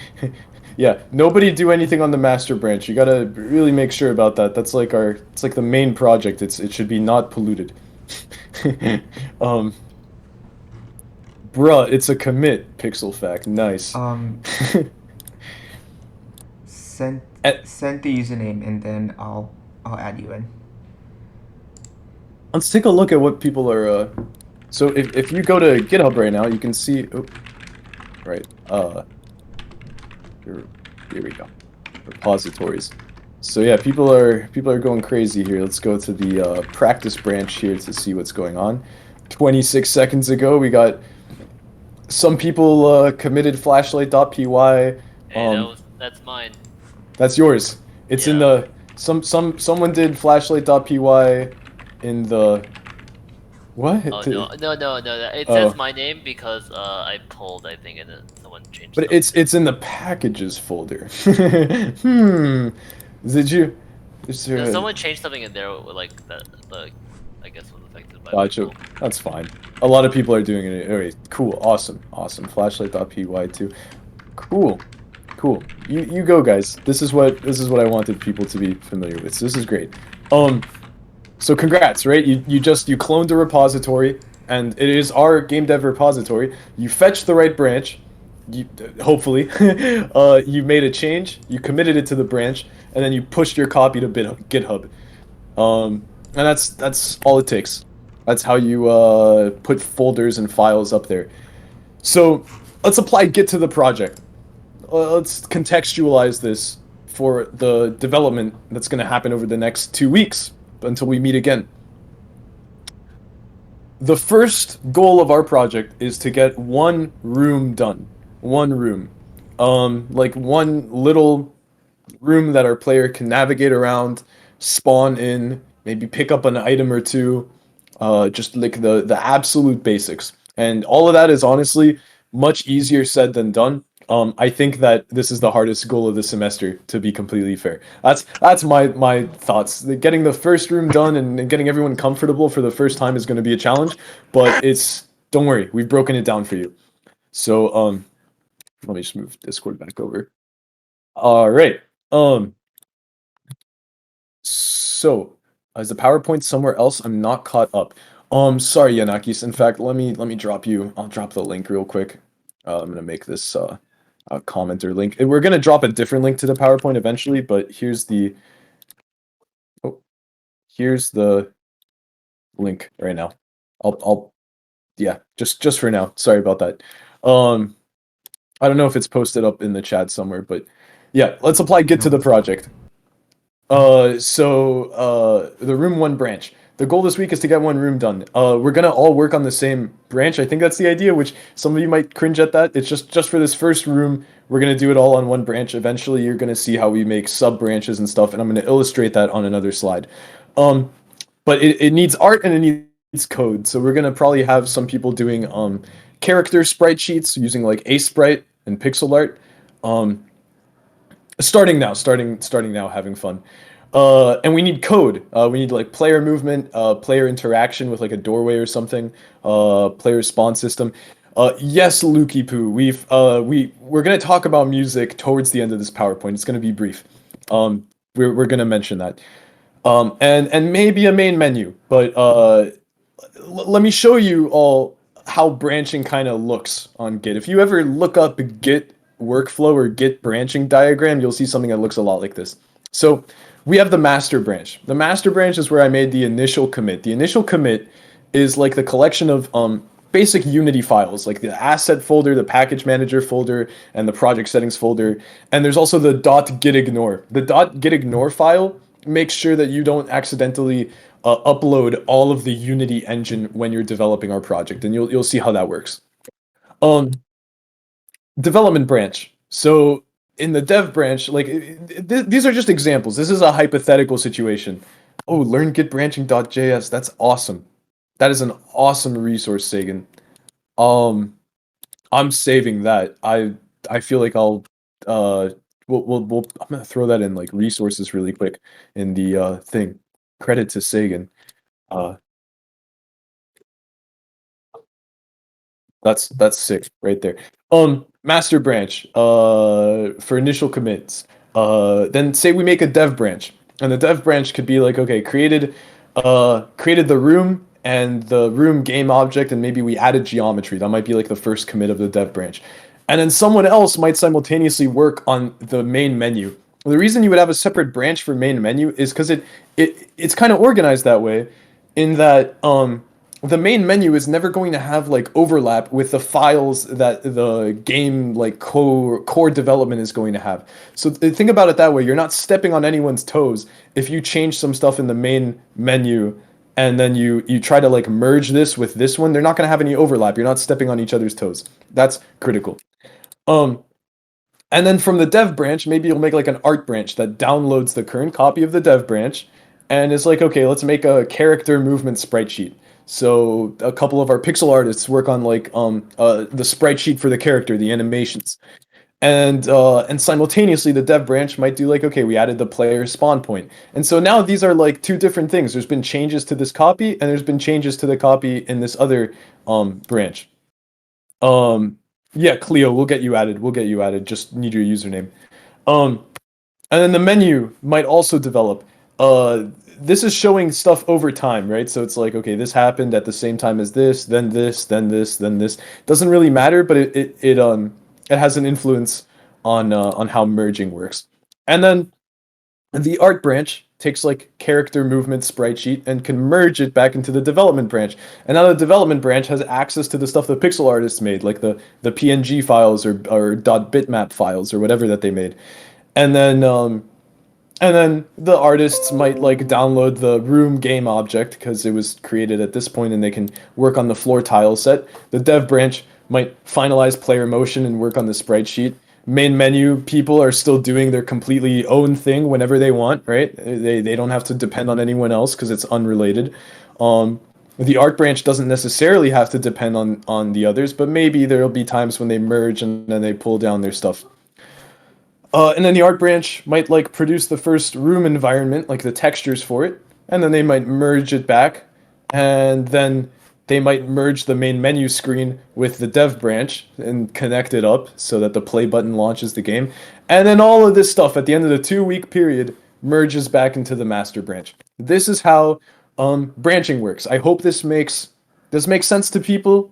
Yeah, nobody do anything on the master branch. You gotta really make sure about that. That's like it's like the main project. It should be not polluted. Bruh, it's a commit. Pixel fact, nice. Send At- the username and then I'll add you in. Let's take a look at what people are. So if you go to GitHub right now, you can see. Oh, right. Here we go. Repositories. So yeah, people are going crazy here. Let's go to the practice branch here to see what's going on. 26 seconds ago, we got some people committed flashlight.py. Hey, that's mine. That's yours. It's in Yeah. the someone did flashlight.py in the what? Oh no! It Oh. says my name because I pulled, I think, and then someone changed. But something. it's in the packages folder. Did you? Is there No, someone changed something in there with like the I guess, was affected by Gotcha. Windows. That's fine. A lot of people are doing it. Alright, cool. Awesome. Flashlight.py too. Cool. You go, guys. This is what I wanted people to be familiar with. So this is great. So congrats, right? You cloned a repository, and it is our game dev repository. You fetched the right branch. Hopefully, you made a change. You committed it to the branch, and then you pushed your copy to GitHub. And that's all it takes. That's how you put folders and files up there. So let's apply Git to the project. Let's contextualize this for the development that's going to happen over the next 2 weeks until we meet again. The first goal of our project is to get one room done. One room. Like one little room that our player can navigate around, spawn in, maybe pick up an item or two, just like the absolute basics. And all of that is honestly much easier said than done. I think that this is the hardest goal of the semester, to be completely fair. That's my thoughts. Getting the first room done and getting everyone comfortable for the first time is going to be a challenge, but don't worry, we've broken it down for you. So let me just move Discord back over. All right. So is the PowerPoint somewhere else? I'm not caught up. Sorry, Yanakis. In fact, let me drop you. I'll drop the link real quick. I'm gonna make this a commenter link. We're gonna drop a different link to the PowerPoint eventually, but here's the link right now. Yeah, just for now. Sorry about that. I don't know if it's posted up in the chat somewhere, but yeah, let's apply Git to the project. So the room 1 branch. The goal this week is to get one room done. We're gonna all work on the same branch. I think that's the idea, which some of you might cringe at that. It's just for this first room, we're gonna do it all on one branch. Eventually, you're gonna see how we make sub branches and stuff, and I'm gonna illustrate that on another slide. But it needs art and it needs code. So we're gonna probably have some people doing character sprite sheets using like Sprite and pixel art. Starting now, having fun. And we need code. We need like player movement, player interaction with like a doorway or something, player spawn system. Yes, Lukey Poo, we're gonna talk about music towards the end of this PowerPoint. It's gonna be brief. We're gonna mention that. And maybe a main menu, but let me show you all how branching kind of looks on Git. If you ever look up Git workflow or Git branching diagram, you'll see something that looks a lot like this. So we have the master branch. The master branch is where I made the initial commit. The initial commit is like the collection of basic Unity files, like the asset folder, the package manager folder, and the project settings folder. And there's also the .gitignore. The .gitignore file makes sure that you don't accidentally upload all of the Unity engine when you're developing our project, and you'll see how that works. Development branch. So in the dev branch, like these are just examples. This is a hypothetical situation. Oh, learn git branching.js. That's awesome. That is an awesome resource, Sagan. I'm saving that. I feel like I'll we'll I'm gonna throw that in like resources really quick in the thing. Credit to Sagan. That's sick right there. Master branch for initial commits. Then say we make a dev branch, and the dev branch could be like, okay, created the room and the room game object, and maybe we added geometry. That might be like the first commit of the dev branch. And then someone else might simultaneously work on the main menu. The reason you would have a separate branch for main menu is because it's kind of organized that way, in that the main menu is never going to have like overlap with the files that the game like core development is going to have. So think about it that way. You're not stepping on anyone's toes if you change some stuff in the main menu and then you try to like merge this with this one. They're not going to have any overlap. You're not stepping on each other's toes. That's critical. And then from the dev branch, maybe you'll make like an art branch that downloads the current copy of the dev branch and is like, okay, let's make a character movement sprite sheet. So a couple of our pixel artists work on like the sprite sheet for the character, the animations. and simultaneously the dev branch might do like, okay, we added the player spawn point. And so now these are like two different things. There's been changes to this copy, and there's been changes to the copy in this other branch. Yeah, Cleo, we'll get you added. We'll get you added. Just need your username. And then the menu might also develop. This is showing stuff over time, right? So it's like, okay, this happened at the same time as this, then this, then this, then this. Doesn't really matter, but it has an influence on how merging works. And then the art branch takes like character movement sprite sheet and can merge it back into the development branch. And now the development branch has access to the stuff the pixel artists made, like the PNG files or .bitmap files or whatever that they made. And then the artists might like download the room game object because it was created at this point, and they can work on the floor tile set. The dev branch might finalize player motion and work on the sprite sheet. Main menu people are still doing their completely own thing whenever they want, right? They don't have to depend on anyone else because it's unrelated. The art branch doesn't necessarily have to depend on the others, but maybe there'll be times when they merge and then they pull down their stuff. And then the art branch might like produce the first room environment, like the textures for it, and then they might merge it back, and then they might merge the main menu screen with the dev branch and connect it up so that the play button launches the game. And then all of this stuff at the end of the 2-week period merges back into the master branch. This is how branching works. I hope this makes sense to people.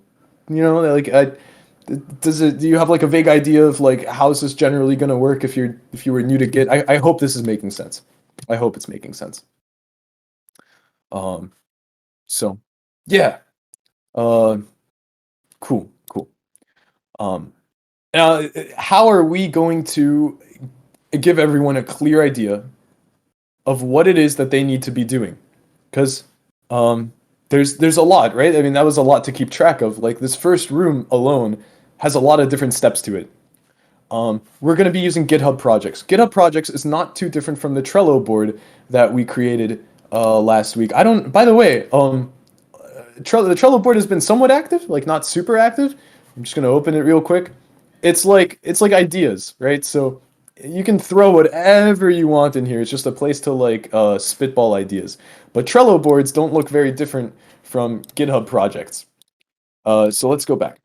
You know, like do you have like a vague idea of like how is this generally going to work if you were new to Git? I hope this is making sense. I hope it's making sense. So yeah. Cool. Now, how are we going to give everyone a clear idea of what it is that they need to be doing? Because there's a lot, right? I mean, that was a lot to keep track of. Like this first room alone has a lot of different steps to it. We're going to be using GitHub projects. GitHub projects is not too different from the Trello board that we created last week. By the way, the Trello board has been somewhat active, like not super active. I'm just going to open it real quick. It's like ideas, right? So you can throw whatever you want in here. It's just a place to like spitball ideas. But Trello boards don't look very different from GitHub projects. So let's go back.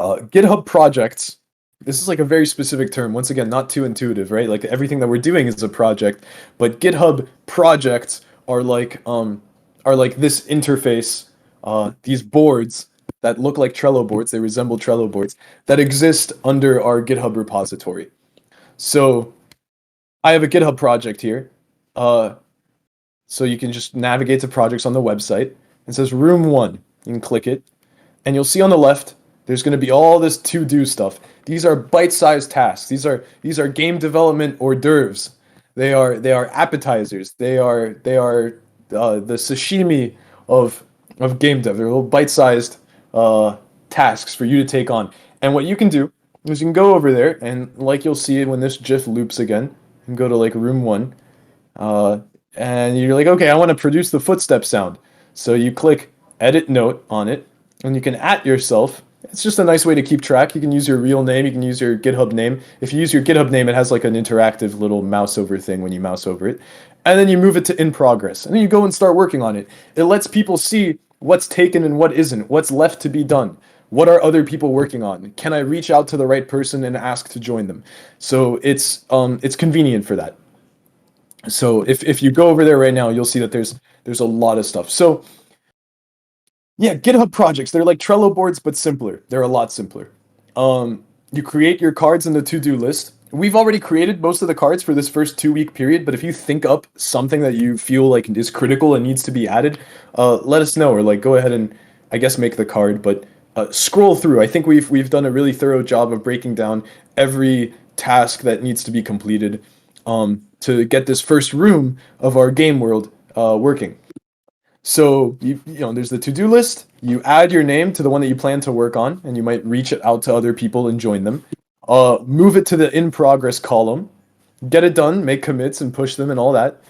GitHub projects. This is like a very specific term. Once again, not too intuitive, right? Like everything that we're doing is a project, but GitHub projects are like this interface, these boards that look like Trello boards. They resemble Trello boards that exist under our GitHub repository. So I have a GitHub project here. So you can just navigate to projects on the website. It says room 1. You can click it, and you'll see on the left there's going to be all this to-do stuff. These are bite-sized tasks. These are game development hors d'oeuvres. They are appetizers. They are the sashimi of game dev. They're little bite-sized tasks for you to take on. And what you can do is you can go over there, and like you'll see when this GIF loops again, you can go to like room 1, and you're like, okay, I want to produce the footstep sound. So you click edit note on it, and you can @ yourself. It's just a nice way to keep track. You can use your real name. You can use your GitHub name. If you use your GitHub name, it has like an interactive little mouse over thing when you mouse over it. And then you move it to in progress. And then you go and start working on it. It lets people see what's taken and what isn't, what's left to be done. What are other people working on? Can I reach out to the right person and ask to join them? So it's convenient for that. So if you go over there right now, you'll see that there's a lot of stuff. So yeah, GitHub projects, they're like Trello boards, but simpler. They're a lot simpler. You create your cards in the to-do list. We've already created most of the cards for this first 2-week period, but if you think up something that you feel like is critical and needs to be added, let us know, or like go ahead and I guess make the card, but scroll through. I think we've done a really thorough job of breaking down every task that needs to be completed to get this first room of our game world working. So you know, there's the to-do list. You add your name to the one that you plan to work on, and you might reach it out to other people and join them. Move it to the in progress column, get it done, make commits and push them and all that,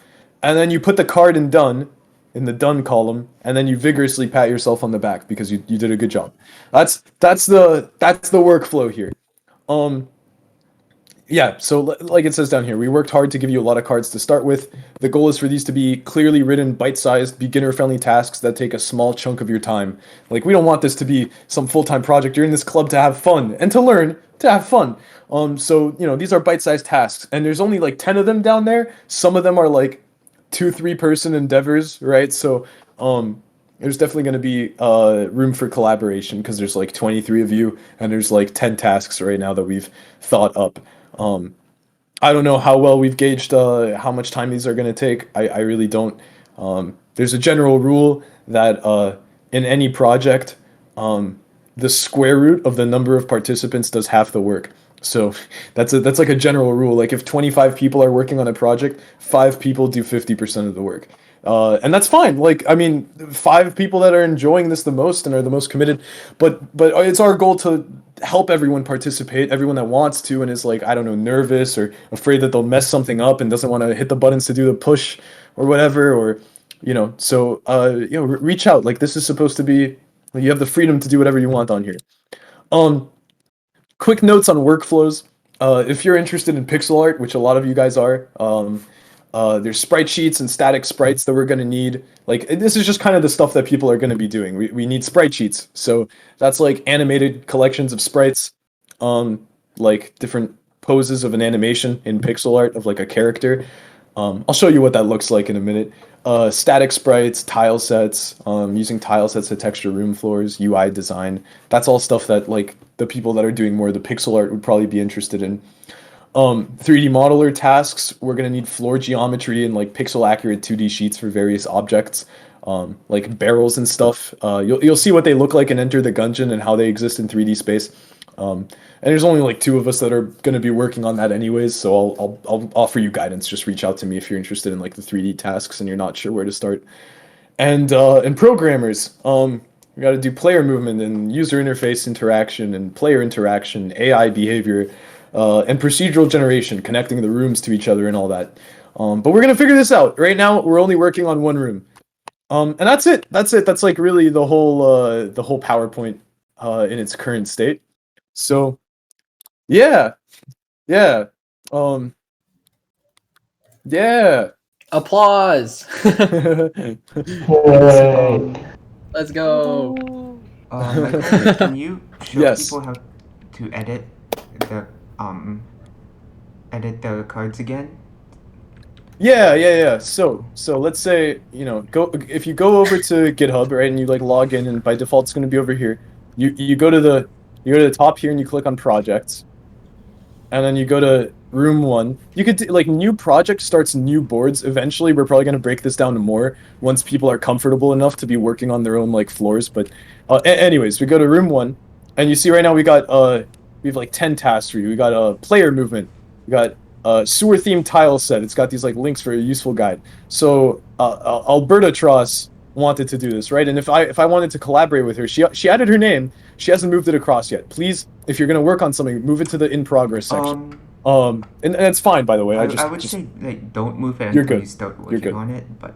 and then you put the card in the done column, and then you vigorously pat yourself on the back because you did a good job. That's the workflow here. Yeah, so like it says down here, we worked hard to give you a lot of cards to start with. The goal is for these to be clearly written, bite-sized, beginner-friendly tasks that take a small chunk of your time. Like, we don't want this to be some full-time project. You're in this club to have fun and to learn to have fun. So, these are bite-sized tasks, and there's only like 10 of them down there. Some of them are like 2-3 person endeavors, right? So, there's definitely going to be room for collaboration because there's like 23 of you, and there's like 10 tasks right now that we've thought up. I don't know how well we've gauged how much time these are going to take. I really don't. There's a general rule that in any project, the square root of the number of participants does half the work. So that's like a general rule. Like if 25 people are working on a project, 5 people do 50% of the work. And that's fine. Like, I mean, 5 people that are enjoying this the most and are the most committed, but it's our goal to help everyone participate, everyone that wants to and is like, I don't know, nervous or afraid that they'll mess something up and doesn't want to hit the buttons to do the push or whatever, or, so, reach out. Like, this is supposed to be, you have the freedom to do whatever you want on here. Quick notes on workflows. If you're interested in pixel art, which a lot of you guys are, there's sprite sheets and static sprites that we're going to need. Like, this is just kind of the stuff that people are going to be doing. We need sprite sheets. So that's like animated collections of sprites, like different poses of an animation in pixel art of like a character. I'll show you what that looks like in a minute. Static sprites, tile sets, using tile sets to texture room floors, UI design. That's all stuff that like the people that are doing more of the pixel art would probably be interested in. 3D modeler tasks, we're going to need floor geometry and like pixel accurate 2D sheets for various objects, like barrels and stuff. You'll see what they look like and Enter the Gungeon and how they exist in 3D space. And there's only like 2 of us that are going to be working on that anyways, so I'll offer you guidance. Just reach out to me if you're interested in like the 3D tasks and you're not sure where to start. And programmers, we got to do player movement and user interface interaction and player interaction, AI behavior, and procedural generation, connecting the rooms to each other and all that. But we're gonna figure this out. Right now, we're only working on one room, and that's it. That's like really the whole PowerPoint in its current state. So, yeah, yeah, yeah. Applause. Yay. Let's go. Michael, can you show Yes. people how to edit the cards again? Yeah. So let's say, if you go over to GitHub, right, and you like log in, and by default it's going to be over here. You go to the top here and you click on projects, and then you go to room 1. You could like new project starts new boards. Eventually, we're probably going to break this down to more once people are comfortable enough to be working on their own like floors. But anyways, we go to room 1, and you see right now we have like 10 tasks for you. We got player movement. We got sewer themed tile set. It's got these like links for a useful guide. So Alberta Tross wanted to do this, right? And if I wanted to collaborate with her, she added her name. She hasn't moved it across yet. Please, if you're gonna work on something, move it to the in progress section. And that's fine, by the way. I would say like don't move it You're until good. you start You're working good. on it, but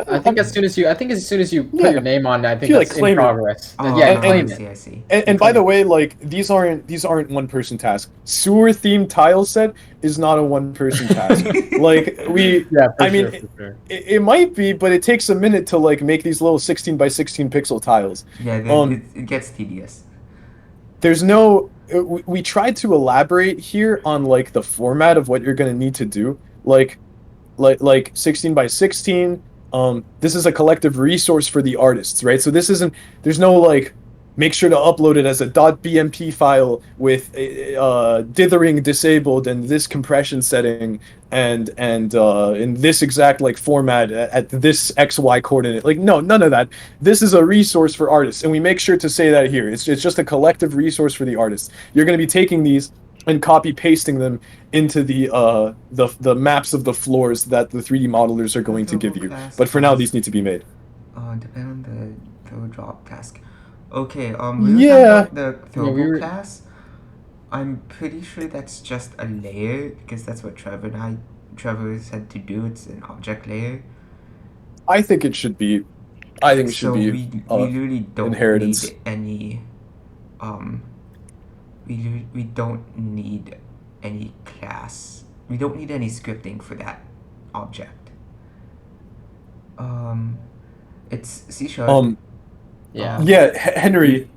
I think as soon as you put Yeah. your name on, I think Feel that's like claim in it. progress. oh, Yeah, and- claim I it. see, I see. And by the way, like these aren't 1-person tasks. Sewer themed tile set is not a 1-person task. Like Yeah, for I mean, sure, for sure. it might be, but it takes a minute to like make these little 16 by 16 pixel tiles. Yeah, it gets tedious. There's no we tried to elaborate here on like the format of what you're going to need to do, like 16 by 16. This is a collective resource for the artists, right? So there's no like make sure to upload it as a .bmp file with dithering disabled and this compression setting and in this exact like format at this XY coordinate. Like no, none of that. This is a resource for artists, and we make sure to say that here. It's just a collective resource for the artists. You're going to be taking these and copy pasting them into the maps of the floors that the 3D modelers are going to give you. But for now, these need to be made. Depend on the throw drop task. Okay, we were Yeah. talking about the throw Yeah, we were- class. I'm pretty sure that's just a layer because that's what Trevor said to do. It's an object layer. I think it should be. I think it should So be. we really don't inheritance. need any we don't need any class. We don't need any scripting for that object. It's C#. Yeah. Yeah, Henry,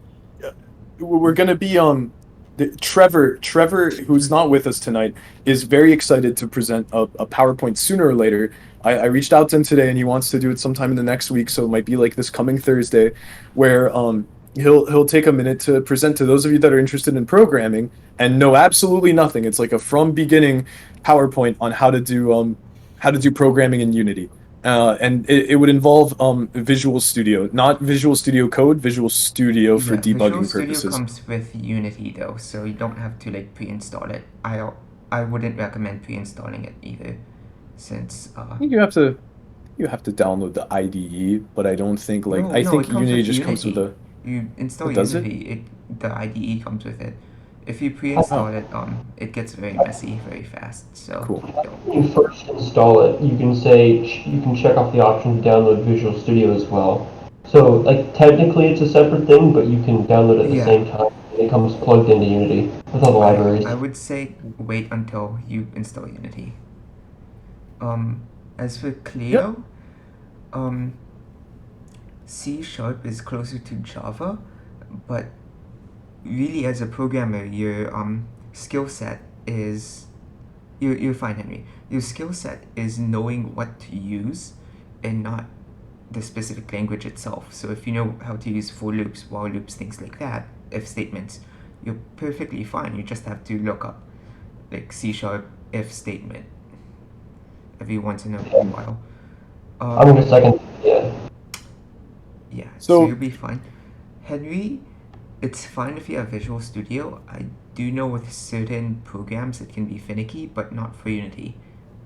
we're gonna be Trevor, who's not with us tonight, is very excited to present a PowerPoint sooner or later. I reached out to him today, and he wants to do it sometime in the next week, so it might be like this coming Thursday, where he'll take a minute to present to those of you that are interested in programming and know absolutely nothing. It's like a from beginning PowerPoint on how to do programming in Unity. And it would involve Visual Studio, not Visual Studio Code, Visual Studio for Yeah, Visual debugging Studio purposes. comes with Unity though, so you don't have to like pre-install it. I wouldn't recommend pre-installing it either, since I think you have to download the IDE, but I don't think like no, I no, think it comes Unity with just comes with Unity. a. You install Does it? Unity, the IDE comes with it. If you pre-install it, it gets very messy very fast. So Cool. don't. When you first install it, you can you can check off the option to download Visual Studio as well. So, like, technically it's a separate thing, but you can download it at the Yeah. same time. It comes plugged into Unity with all the libraries. I would say wait until you install Unity. As for Clio, C# is closer to Java, but really as a programmer, your skill set is you're fine, Henry. Your skill set is knowing what to use and not the specific language itself. So if you know how to use for loops, while loops, things like that, if statements, you're perfectly fine. You just have to look up like C# if statement every once in a while. I'm gonna second. Yeah. Yeah, So- so you'll be fine. Henry, it's fine if you have Visual Studio. I do know with certain programs it can be finicky, but not for Unity.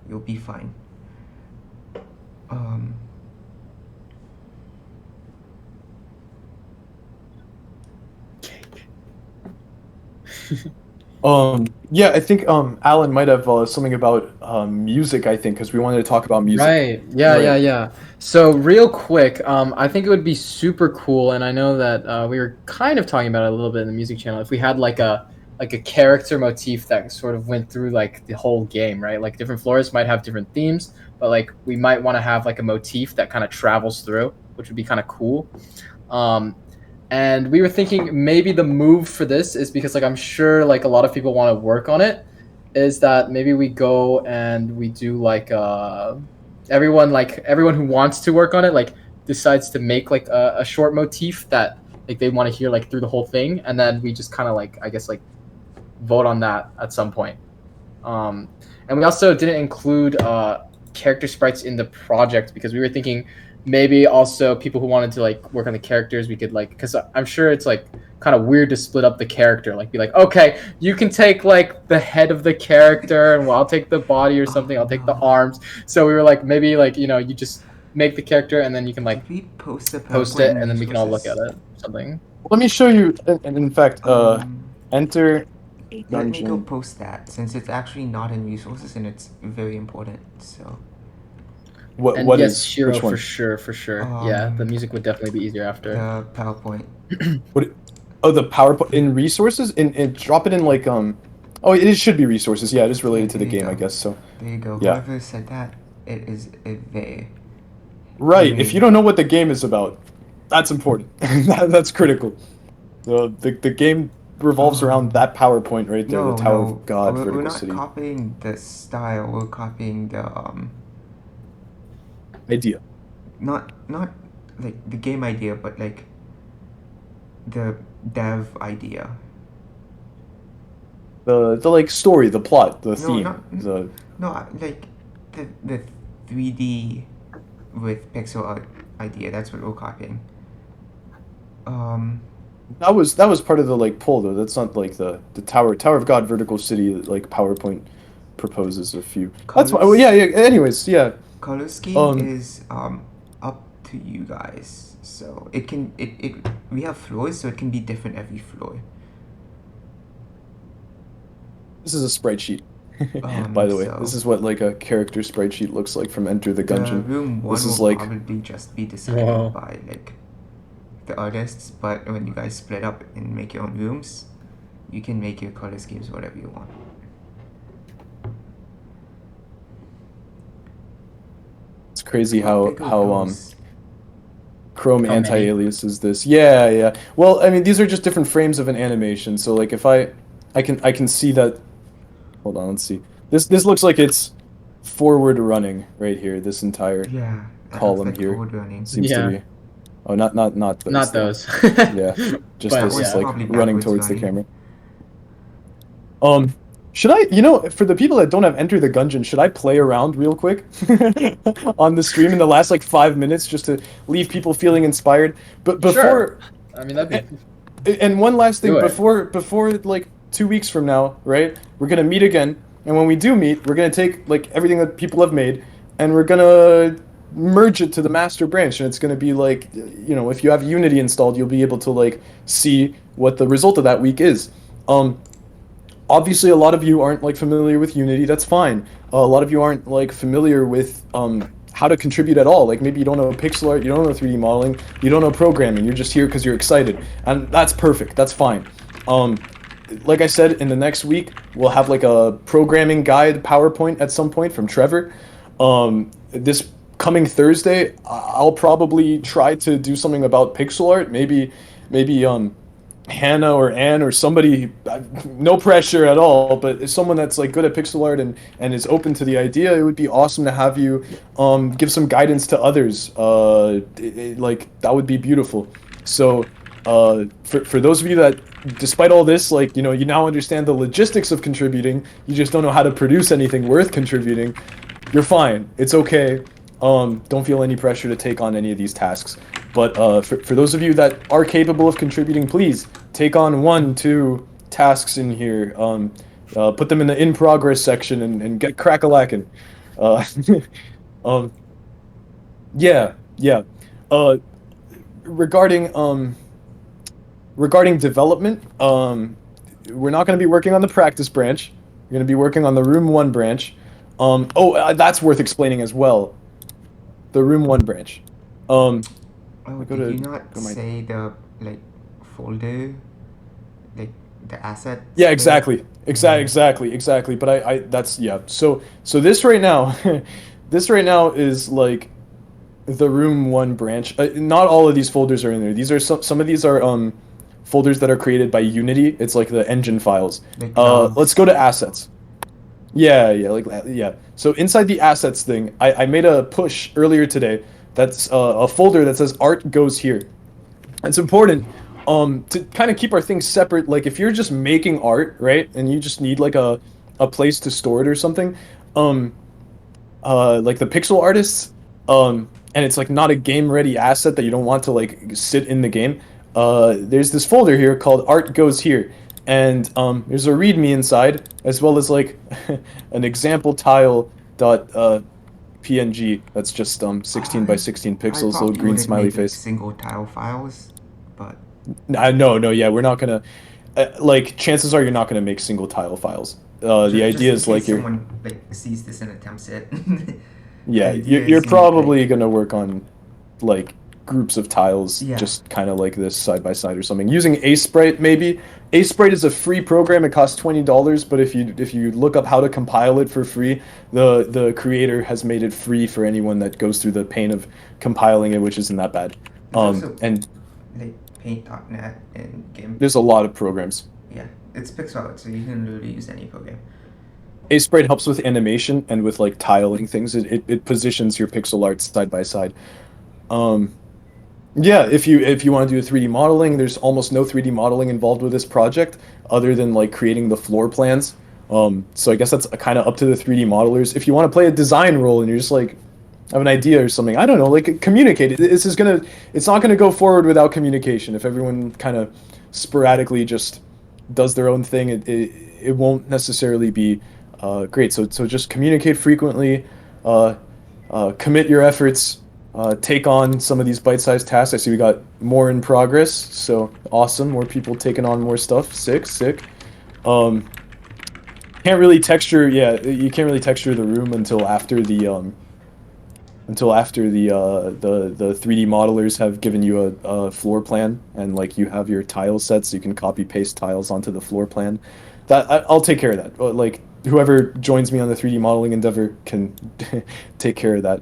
You'll be fine. Yeah, I think Alan might have something about music. I think because we wanted to talk about music. Right. Yeah, Right. yeah. So real quick, I think it would be super cool, and I know that we were kind of talking about it a little bit in the music channel. If we had like a character motif that sort of went through like the whole game, right? Like different floors might have different themes, but like we might want to have like a motif that kind of travels through, which would be kind of cool. And we were thinking maybe the move for this is because like I'm sure like a lot of people want to work on it, is that maybe we go and we do like everyone who wants to work on it like decides to make like a short motif that like they want to hear like through the whole thing, and then we just kind of like I guess like vote on that at some point. And we also didn't include character sprites in the project because we were thinking maybe also people who wanted to like work on the characters, we could like, because I'm sure it's like kind of weird to split up the character, like be like, okay, you can take like the head of the character and I'll take the body or something, I'll take the arms. So we were like, maybe like, you know, you just make the character and then you can like Did we post the post PowerPoint it and then we can all look at resources? it, something. Let me show you. And in fact, enter Let me go dungeon. post that since it's actually not in resources and it's very important. So And What yes, is Shiro, which one? for sure. Yeah, the music would definitely be easier after. the PowerPoint. Oh, the PowerPoint in resources. In drop it in like Oh, it should be resources. Yeah, it is related to the There you game, I go. guess. So There you go. Yeah. Whoever said that, it is there. right, if you don't know what the game is about, that's important. That's critical. The game revolves around that PowerPoint right there, No, the Tower no, of God, we're Vertical not City copying the style. We're copying the idea. not like the game idea, but like the dev idea. The like story, the plot, the No, theme, not- the No, like the 3D with pixel art idea. That's what we're copying. that was part of the like pull though. That's not like the Tower of God, Vertical City that like PowerPoint proposes a few. That's why. Well, yeah. Anyways, yeah. Color scheme is up to you guys. So it can we have floors, so it can be different every floor. This is a sprite sheet. By the way, so- this is what like a character sprite sheet looks like from Enter the The Gungeon. room one This is will like- probably just be decided Wow. by like the artists, but when you guys split up and make your own rooms, you can make your color schemes whatever you want. It's crazy There how goes. Chrome How many? anti-alias is this. Yeah, yeah. Well, I mean, these are just different frames of an animation. So like if I can see that. Hold on, let's see. This looks like it's forward running right here. This entire Yeah, that column looks like here code running. seems Yeah. to be. Oh, not those. Not though. those. Yeah, just But this was is yeah. like probably running backwards towards the running. camera. Should I, for the people that don't have Enter the Gungeon, should I play around real quick on the stream in the last like 5 minutes just to leave people feeling inspired? But before, Sure. I mean, that'd be. and one last thing, Do it. before like 2 weeks from now, right? We're gonna meet again, and when we do meet, we're gonna take like everything that people have made, and we're gonna merge it to the master branch, and it's gonna be like, if you have Unity installed, you'll be able to like see what the result of that week is. Obviously, a lot of you aren't like familiar with Unity. That's fine. A lot of you aren't like familiar with how to contribute at all. Like maybe you don't know pixel art, you don't know 3D modeling, you don't know programming. You're just here because you're excited, and that's perfect. That's fine. Like I said, in the next week we'll have like a programming guide PowerPoint at some point from Trevor. This coming Thursday, I'll probably try to do something about pixel art. Maybe Hannah or Anne or somebody, no pressure at all, but someone that's like good at pixel art and is open to the idea. It would be awesome to have you give some guidance to others. Like that would be beautiful. So for those of you that, despite all this, like you now understand the logistics of contributing, you just don't know how to produce anything worth contributing. You're fine. It's okay. Don't feel any pressure to take on any of these tasks. But for those of you that are capable of contributing, please take on 1-2 tasks in here. Put them in the in progress section and get crack-a-lackin'. Yeah. Regarding development, we're not going to be working on the practice branch. We're going to be working on the Room 1 branch. That's worth explaining as well. The Room 1 branch. Oh, Go did to- you not go my- say the folder, like the asset? Yeah, exactly. Exactly. But I that's yeah. So this right now, this right now is like the Room 1 branch. Not all of these folders are in there. These are some of these are folders that are created by Unity. It's like the engine files. Like, Let's go to assets. Yeah. So inside the assets thing, I made a push earlier today. That's a folder that says art goes here. It's important to kind of keep our things separate. Like if you're just making art, right, and you just need like a place to store it or something, like the pixel artists, and it's like not a game ready asset that you don't want to like sit in the game. There's this folder here called art goes here. And there's a README inside, as well as like an example tile .png that's just 16 by 16 pixels, little green smiley face. Single tile files, but No, yeah, we're not gonna. Like, chances are you're not gonna make single tile files. The idea is like someone like sees this and attempts it. Yeah, The idea you're is probably gonna work on like groups of tiles, Yeah. just kind of like this side by side or something. Using Sprite maybe. Sprite is a free program. It costs $20, but if you look up how to compile it for free, the creator has made it free for anyone that goes through the pain of compiling it, which isn't that bad. Also- And like Paint.net and GIMP. there's a lot of programs. Yeah, it's pixel art, so you can literally use any program. Sprite helps with animation and with like tiling things. It positions your pixel art side by side. Yeah, if you want to do a 3D modeling, there's almost no 3D modeling involved with this project other than like creating the floor plans. So I guess that's kind of up to the 3D modelers. If you want to play a design role and you're just like have an idea or something, I don't know, like communicate. It's not gonna go forward without communication. If everyone kind of sporadically just does their own thing, it won't necessarily be great. So just communicate frequently, commit your efforts. Take on some of these bite-sized tasks. I see we got more in progress, so awesome. More people taking on more stuff. Sick. Can't really texture. Yeah, you can't really texture the room until after the until after the 3D modelers have given you a floor plan and like you have your tile sets, so you can copy paste tiles onto the floor plan. I'll take care of that. Like whoever joins me on the 3D modeling endeavor can take care of that.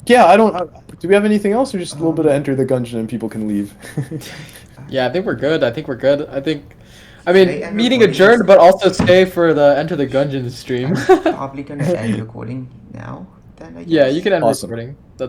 Yeah, I don't. Do we have anything else, or just a little bit of Enter the Gungeon and people can leave? Yeah, I think we're good. I think, I Hey, mean, and meeting recording adjourned, is- but also stay for the Enter the Gungeon stream. I'm probably gonna end recording now. Then I guess. Yeah, you can end Awesome. recording. That's